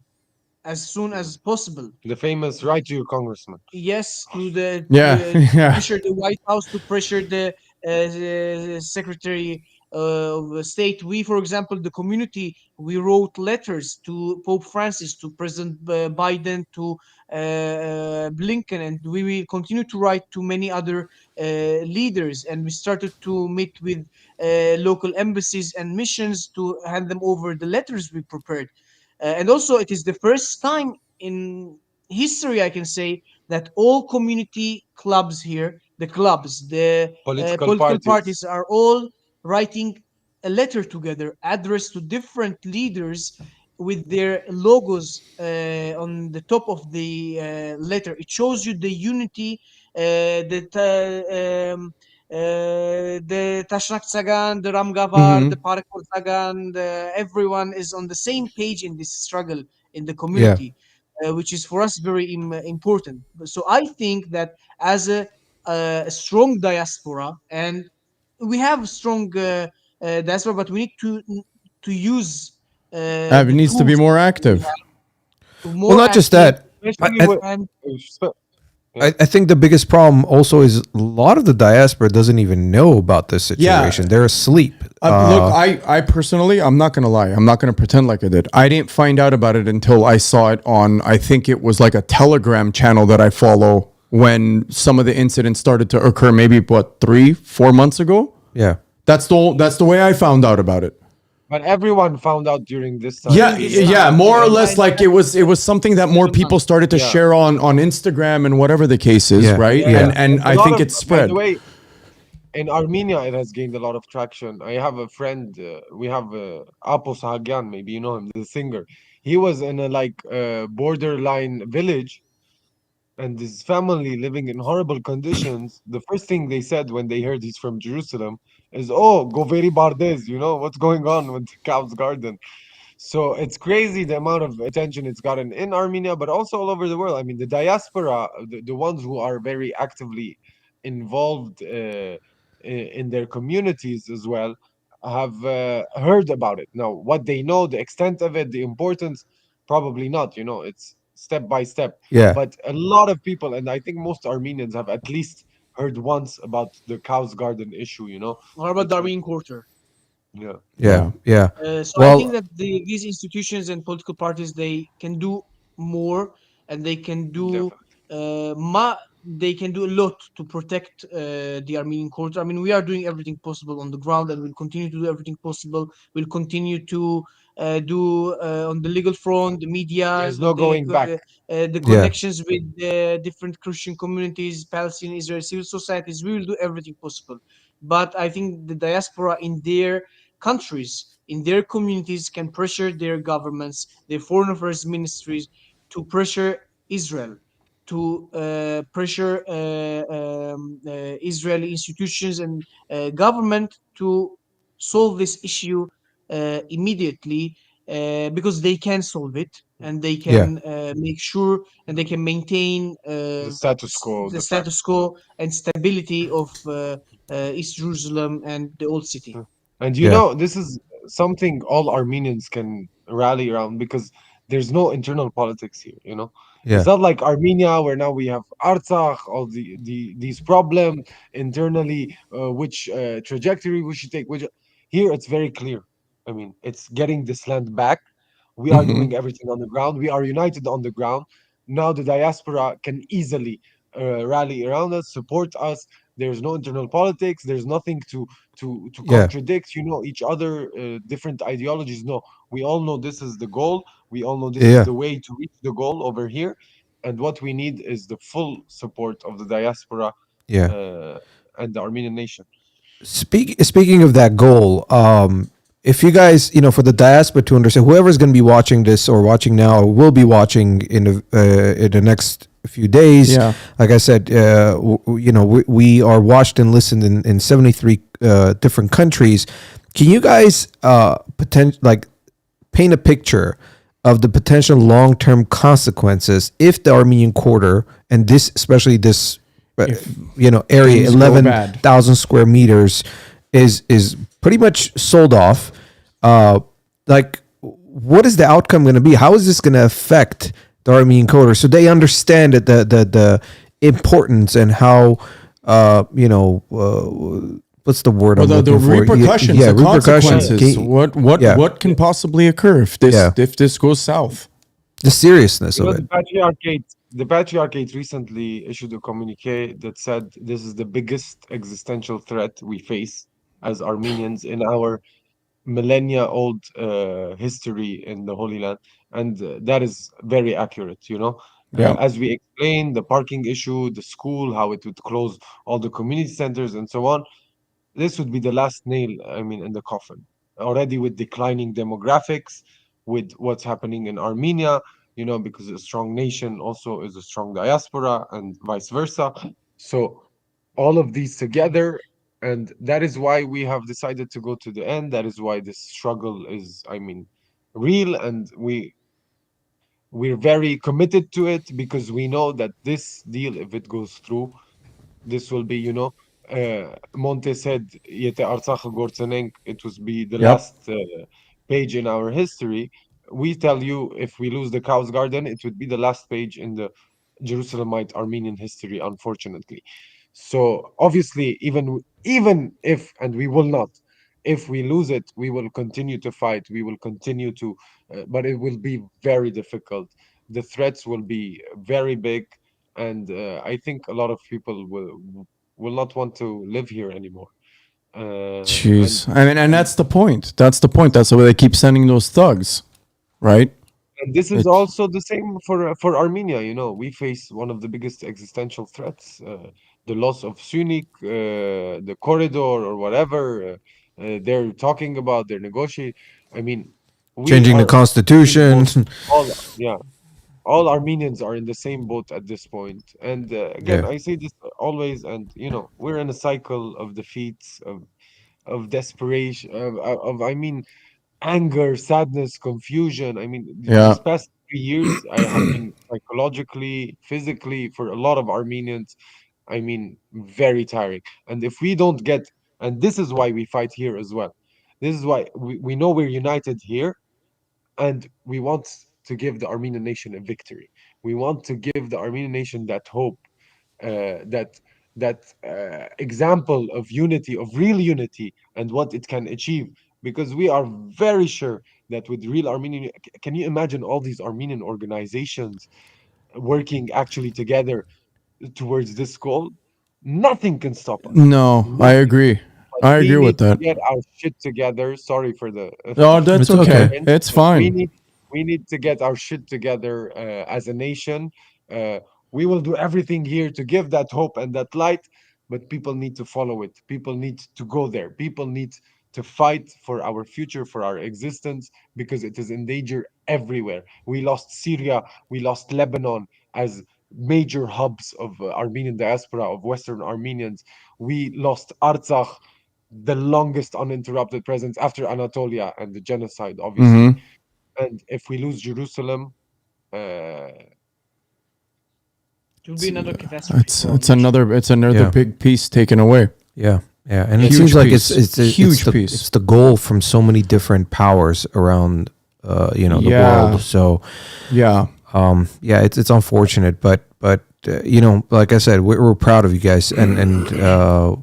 as soon as possible. The famous right to your congressman. Yes, Yeah. to Yeah. pressure the White House, to pressure the Secretary of State. We, for example, the community, we wrote letters to Pope Francis, to President Biden, to Blinken, and we will continue to write to many other leaders. And we started to meet with local embassies and missions to hand them over the letters we prepared. And also, it is the first time in history, I can say, that all community clubs here, the clubs, the Political political parties. parties are all writing a letter together addressed to different leaders with their logos on the top of the letter. It shows you the unity that the Tashnak Sagan, the Ramgavar, the Parakor Sagan, everyone is on the same page in this struggle in the community, which is for us very important. So I think that as a strong diaspora, and we have strong diaspora, but we need to use It the needs to be tools more we active. have to Well, not just active, that. Especially I- with, and I think the biggest problem also is a lot of the diaspora doesn't even know about this situation. They're asleep. Look, I personally, I'm not going to lie. I'm not going to pretend like I did. I didn't find out about it until I saw it on, I think it was like a Telegram channel that I follow when some of the incidents started to occur, maybe 3-4 months ago. Yeah. That's the way I found out about it. but everyone found out during this time. Yeah, more or less like it was something that more people started to share on Instagram and whatever the case is, Yeah. right? Yeah. And A I lot think of- it's spread. By the way, in Armenia, it has gained a lot of traction. I have a friend. We have Apo Sahagyan. Maybe you know him, the singer. He was in a borderline village, and his family living in horrible conditions. The first thing they said when they heard he's from Jerusalem is, "Oh, Goveri Bardes, you know what's going on with the Cow's Garden." So it's crazy the amount of attention it's gotten in Armenia, but also all over the world. I mean, the diaspora, the ones who are very actively involved in their communities as well, have heard about it. Now, what they know, the extent of it, the importance, probably not. You know, it's step by step. Yeah. But a lot of people, and I think most Armenians have at least heard once about the Cow's Garden issue. You know, What about the it's Armenian Quarter? yeah, Yeah. Yeah. Yeah. So I think Well, that these institutions and political parties, they can do more, and they can do definitely. they can do a lot to protect the Armenian culture. I mean, we are doing everything possible on the ground, and we'll continue to do everything possible. We'll continue to do on the legal front, the media, There's no going back. the yeah. connections with different Christian communities, Palestinian, Israeli civil societies. We will do everything possible. But I think the diaspora in their countries, in their communities, can pressure their governments, their foreign affairs ministries, to pressure Israel, to pressure Israeli institutions and government to solve this issue immediately, because they can solve it, and they Yeah. can make sure, and they can maintain The status quo, the the fact. status quo and stability of East Jerusalem and the old city. Mm. And you Yeah. know, this is something all Armenians can rally around because there's no internal politics here, you know. It's Yeah. not like Armenia where now we have Artsakh, all these problems internally, which trajectory we should take. Which here it's very clear. I mean, it's getting this land back. We are Hmm. doing everything on the ground. We are united on the ground. Now the diaspora can easily rally around us, support us. There's no internal politics. There's nothing to Yeah. contradict, you know, each other, different ideologies. No, we all know this is the goal. We all know this is Yeah. the way to reach the goal over here. And what we need is the full support of the diaspora Yeah. uh, and the Armenian nation. Speaking of that goal, if you guys, for the diaspora to understand, whoever's going to be watching this or watching now, or will be watching in the next few days. Yeah. Like I said, we are watched and listened in 73 different countries. Can you guys paint a picture of the potential long-term consequences if the Armenian Quarter, and this especially this If area, things go bad. 11,000 square meters is pretty much sold off. What is the outcome going to be? How is this going to affect the Armenian Quarter so they understand that the importance and how what's the word Well, I'm the looking for? repercussions, Yeah, the repercussions. consequences. What can possibly occur if Yeah. this goes south? The seriousness You of know, it. the patriarchate recently issued a communique that said this is the biggest existential threat we face as Armenians in our millennia old history in the Holy Land. And that is very accurate, you know. Yeah. As we explained, the parking issue, the school, how it would close all the community centers and so on, this would be the last nail, I mean, in the coffin. Already with declining demographics, with what's happening in Armenia, you know, because a strong nation also is a strong diaspora and vice versa. So all of these together, and that is why we have decided to go to the end. That is why this struggle is, I mean, real, and we're very committed to it because we know that this deal, if it goes through, this will be, you know, Monte said, "Yete Artsakh Gortseneng," it will be the Yep. last page in our history. We tell you, if we lose the Cow's Garden, it would be the last page in the Jerusalemite Armenian history, unfortunately. So obviously, even if, and we will not, if we lose it, we will continue to fight. We will continue to, but it will be very difficult. The threats will be very big, and I think a lot of people will not want to live here anymore. And Jeez. I mean, and that's the point. That's the point. That's why they keep sending those thugs, right? and this is It's also the same for Armenia. You know, we face one of the biggest existential threats. the loss of Sunik, the corridor or whatever they're talking about, they're negotiating. I mean, we Changing the are same constitution. boat. All yeah, all Armenians are in the same boat at this point. And again, Yeah. I say this always, and we're in a cycle of defeats, of desperation, I mean, anger, sadness, confusion. I mean, Yeah. these past 3 years, I have been psychologically, physically, for a lot of Armenians, I mean, very tiring. And if we don't get, and this is why we fight here as well. This is why we know we're united here, and we want to give the Armenian nation a victory. We want to give the Armenian nation that hope, that example of unity, of real unity, and what it can achieve. Because we are very sure that with real Armenian, can you imagine all these Armenian organizations working actually together towards this goal? Nothing can stop us. No, I Nothing. agree. But I we agree with need to that. get our shit together. Sorry for the Oh, that's It's for the okay. okay. French. It's We fine. need we need to get our shit together as a nation. Uh, we will do everything here to give that hope and that light, but people need to follow it. People need to go there. People need to fight for our future, for our existence, because it is in danger everywhere. We lost Syria, we lost Lebanon as major hubs of Armenian diaspora, of Western Armenians. We lost Artsakh, the longest uninterrupted presence after Anatolia and the genocide, obviously. Hmm. And if we lose Jerusalem, uh, It will be It's, another catastrophe It's for our it's nation. another it's another yeah. big piece taken away. Yeah. Yeah. And it Huge seems like piece. Huge piece. it's the goal from so many different powers around the Yeah. world. So Yeah. yeah, it's unfortunate, but like I said, we're proud of you guys, and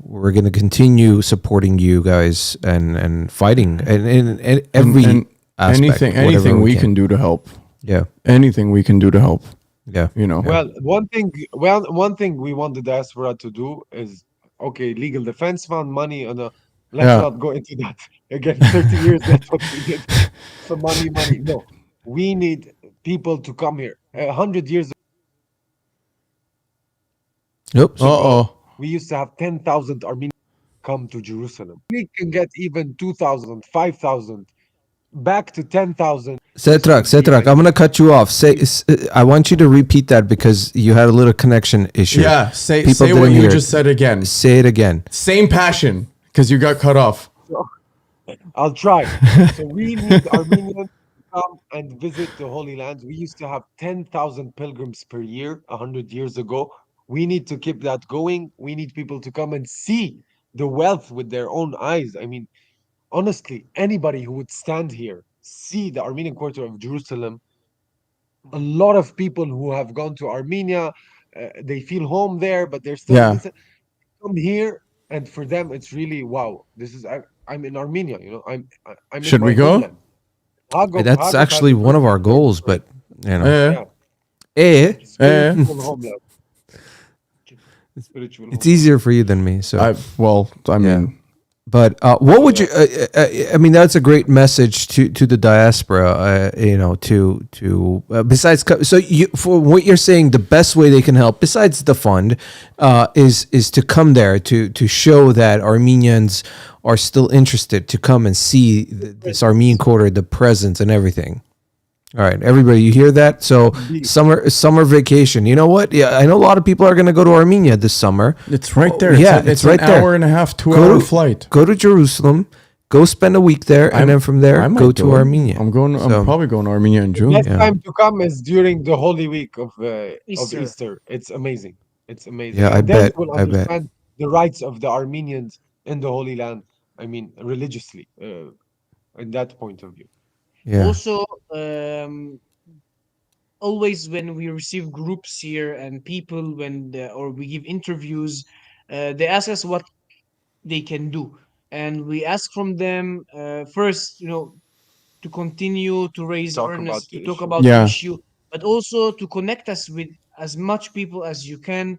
we're gonna continue supporting you guys and fighting and every And aspect, anything whatever we can do to help. Yeah, Anything we can do to help. yeah, You know. well, one thing we want the diaspora to do is, okay, legal defense fund money, and let's Yeah. not go into that again. 30 years, that's what we did. So money, money. No, we need people to come here. 100 years Oops. ago, Uh-oh. we used to have 10,000 Armenians come to Jerusalem. We can get even 2,000, 5,000, back to 10,000. This would be, Setrak, I I'm mean, gonna cut you off. I want you to repeat that because you had a little connection issue. Yeah, say People say what didn't you hear just it. said again. Say it again. Same passion because you got cut off. I'll try. So we need Armenians to come and visit the Holy Lands. We used to have 10,000 pilgrims per year 100 years ago. We need to keep that going. We need people to come and see the wealth with their own eyes. I mean, honestly, anybody who would stand here, see the Armenian Quarter of Jerusalem, a lot of people who have gone to Armenia, they feel home there, but they're still Yeah. this, come here, and for them it's really wow. This is I'm in Armenia, I'm in Should my we go? homeland. Hagop, That's Hagop has actually a one of our perfect word goals, for it. but you know, Eh. Yeah, eh, spiritual homeland. Spiritual it's homeland. easier for you than me. So I mean, But what would you? I mean, that's a great message to the diaspora. Besides, so you, for what you're saying, the best way they can help, besides the fund, is to come there to show that Armenians are still interested to come and see this Armenian Quarter, the presence and everything. All right, everybody, you hear that? So summer vacation. You know what? Yeah, I know a lot of people are going to go to Armenia this summer. it's right there. Yeah, it's right an there. hour and a half, 2 Go hour to- flight. Go to Jerusalem, go spend a week there, and then from there I might go do to it. Armenia. I'm So- probably going to Armenia in June. Best Yeah. time to come is during the Holy Week of Easter. Easter. It's amazing. It's amazing. Yeah, I And then bet, you will I bet. understand the rights of the Armenians in the Holy Land. I mean, religiously, in that point of view. Yeah. Also, always when we receive groups here and people or we give interviews, they ask us what they can do, and we ask from them first, to continue to raise Talk about awareness, to the talk issue. about the Yeah. issue, but also to connect us with as much people as you can.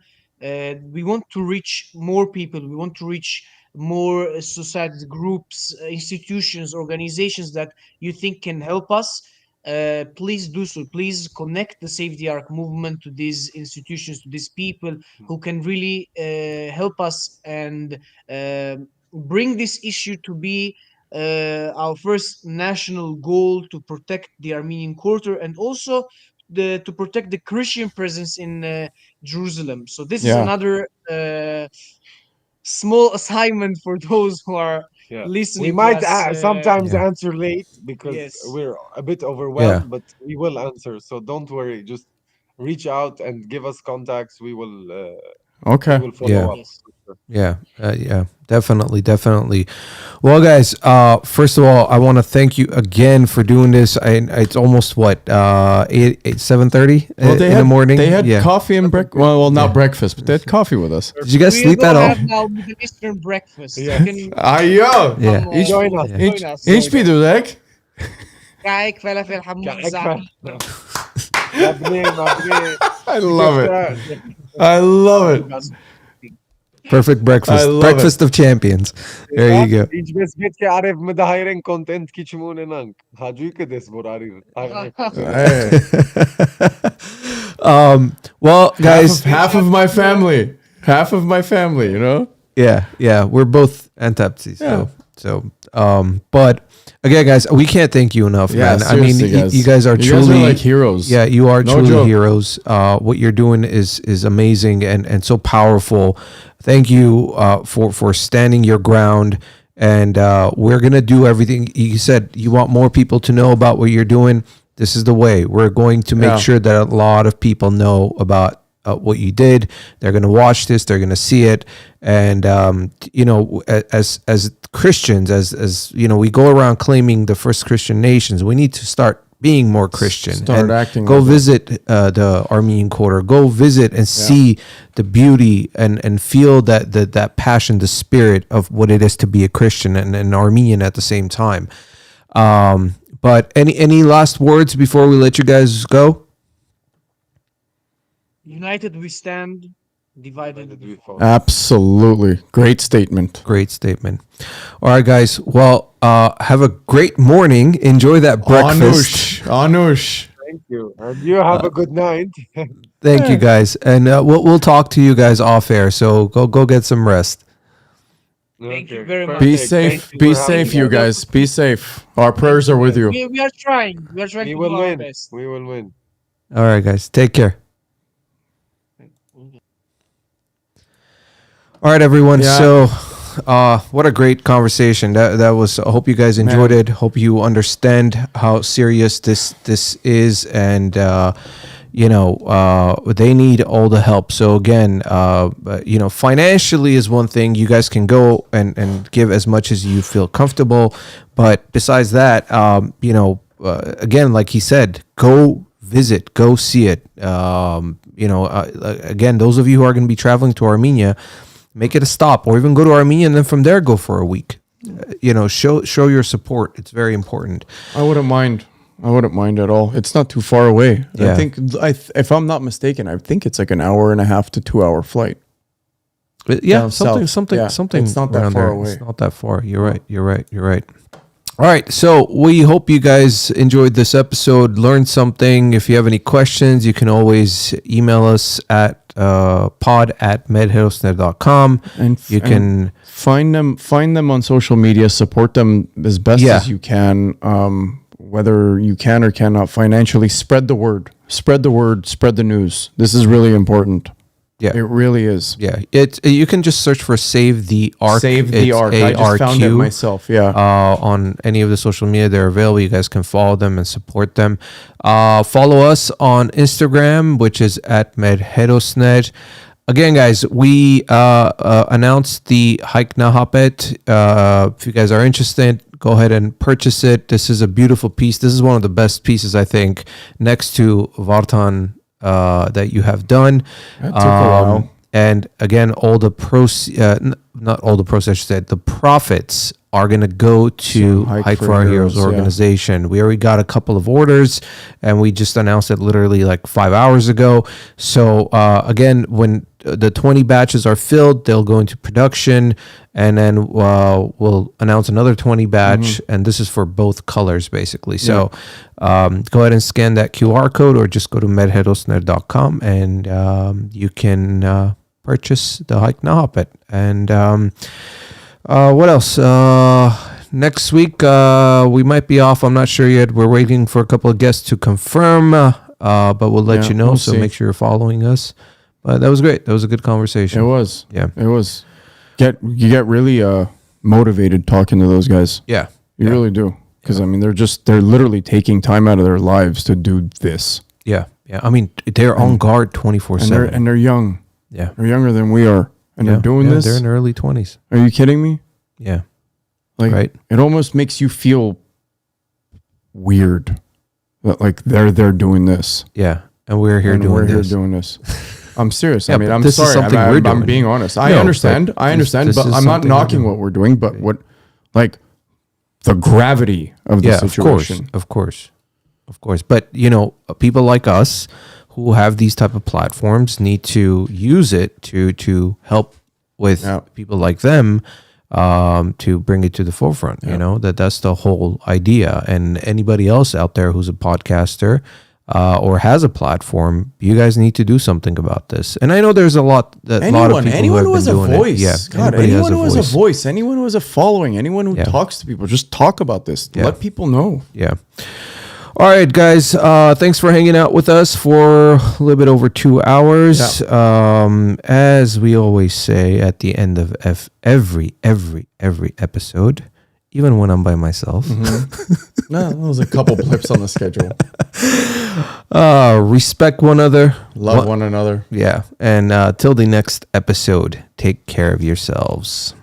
We want to reach more people. We want to reach more society groups, institutions, organizations that you think can help us. please do so. Please connect the Save the ArQ movement to these institutions, to these people who can really help us and bring this issue to be our first national goal to protect the Armenian Quarter and also to protect the Christian presence in Jerusalem. So this is Yeah. another small assignment for those who are Yeah. listening We might to us. sometimes Yeah. answer late because Yes. we're a bit Yeah. overwhelmed, but we will answer. So don't worry. Just reach out and give us contacts. We Okay. will follow Yeah. up. Yes. Yeah, definitely. Well, guys, first of all, I want to thank you again for doing this. It's almost what 7:30 in the morning. They had yeah. coffee and breakfast. Well, not breakfast, but they had coffee with us. Did you guys We sleep will at all? have now Middle Eastern breakfast. Yes. You can Ayo. Yeah. come, Join us. Join us. Hiç bir dudek. كعك فلافل حمص زعتر. I love it. I love it. Perfect breakfast. I love Breakfast of champions. There you go. Hiç bes bit ki arif mıdahiren content ki çimun enang. Hacı ki des borarir. Hey. Well, guys, half of my family. Half of my family, you know? yeah, we're both Antepsis. Yeah. But again, guys, we can't thank you enough, Yeah, man. I mean, seriously, guys. you guys are You guys truly are like heroes. Yeah, you are No truly joke. heroes. What you're doing is amazing and so powerful. Thank you for standing your ground. And we're gonna do everything. You said you want more people to know about what you're doing. This is the way. We're going to make Yeah. sure that a lot of people know about what you did. They're going to watch this. They're going to see it. And, as Christians, as we go around claiming the first Christian nations, we need to start being more Christian. Start and acting go like it. visit the Armenian Quarter. Go visit and see the beauty and feel that passion, the spirit of what it is to be a Christian and an Armenian at the same time. But any last words before we let you guys go? United we stand, divided we fall. Absolutely. Great statement. Great statement. All right, guys. Well, have a great morning. Enjoy that breakfast. Anush. Thank you. And you have a good night. Thank you, guys. And we'll talk to you guys off air. So go get some rest. Thank you very much. Be Perfect. safe. Thank you Be for having safe, you us. guys. Be safe. Our prayers are with you. We are trying. We are trying We to will do our win. best. We will win. All right, guys. Take care. All right, everyone. Yeah. So, what a great conversation. That was. I hope you guys enjoyed it. Hope you understand how serious this is, and they need all the help. So again, financially is one thing. You guys can go and give as much as you feel comfortable, but besides that, again, like he said, go visit, go see it. Again, those of you who are going to be traveling to Armenia, make it a stop, or even go to Armenia and then from there go for a week. Show your support. It's very important. I wouldn't mind. I wouldn't mind at all. It's not too far away. Yeah. I think, if I'm not mistaken, I think it's like an hour and a half to 2 hour flight. Yeah, Down something, south. Yeah, something. it's not that around far there. away. It's not that far. You're right. All right. So we hope you guys enjoyed this episode, learned something. If you have any questions, you can always email us at pod@merherosner.com. And You can find them on social media, support them as best Yeah. as you can. Whether you can or cannot financially, spread the word, spread the news. This is really important. Yeah. It really is. Yeah, you can just search for Save the ArQ. Save the It's ArQ. I just found it ARQ. myself. Yeah. On any of the social media, they're available. You guys can follow them and support them. Follow us on Instagram, which is at Mer Herosner. Again, guys, we announced the Hike Nahapet. If you guys are interested, go ahead and purchase it. This is a beautiful piece. This is one of the best pieces, I think, next to Vartan that you have done. That took a while. And again, all the not all the proceeds, I should say, the profits are going to go to Hike for Our Heroes yeah. organization. We already got a couple of orders, and we just announced it literally like 5 hours ago. So again, when the 20 batches are filled, they'll go into production, and then we'll announce another 20 batch, and this is for both colors basically. So go ahead and scan that QR code, or just go to merherosner.com, and you can purchase the Hike Na Hopet. And what else? Next week we might be off. I'm not sure yet. We're waiting for a couple of guests to confirm, but we'll let you know. So make sure you're following us. But that was great. That was a good conversation. It was. Yeah. It was. You get really motivated talking to those guys. Yeah. You really do. Because I mean, they're literally taking time out of their lives to do this. Yeah. Yeah. I mean, they're on guard 24/7. And they're young. Yeah. They're younger than we are. And they're doing this. They're in their early 20s. Are you kidding me? Yeah. Like, right. It almost makes you feel weird that like they're doing this. Yeah. And we're here doing this. I'm serious. Yeah, I mean, I'm this is sorry. something we're doing. I'm being honest. I No, understand. but But this is I'm not something knocking we're what we're doing. But what, like, the gravity of the situation. Of course. But people like us who have these type of platforms need to use it to help with people like them, to bring it to the forefront. That's the whole idea. And anybody else out there who's a podcaster or has a platform, you guys need to do something about this. And I know there's a lot of people anyone who who has a doing voice. it. Yeah, God, anyone who has a voice, anyone who has a following, anyone who talks to people, just talk about this. Yeah. Let people know. Yeah. All right, guys. Thanks for hanging out with us for a little bit over 2 hours. Yeah. As we always say at the end of every episode, even when I'm by myself. No, there was a couple blips on the schedule. Respect one another. Love one another. Yeah. And till the next episode, take care of yourselves.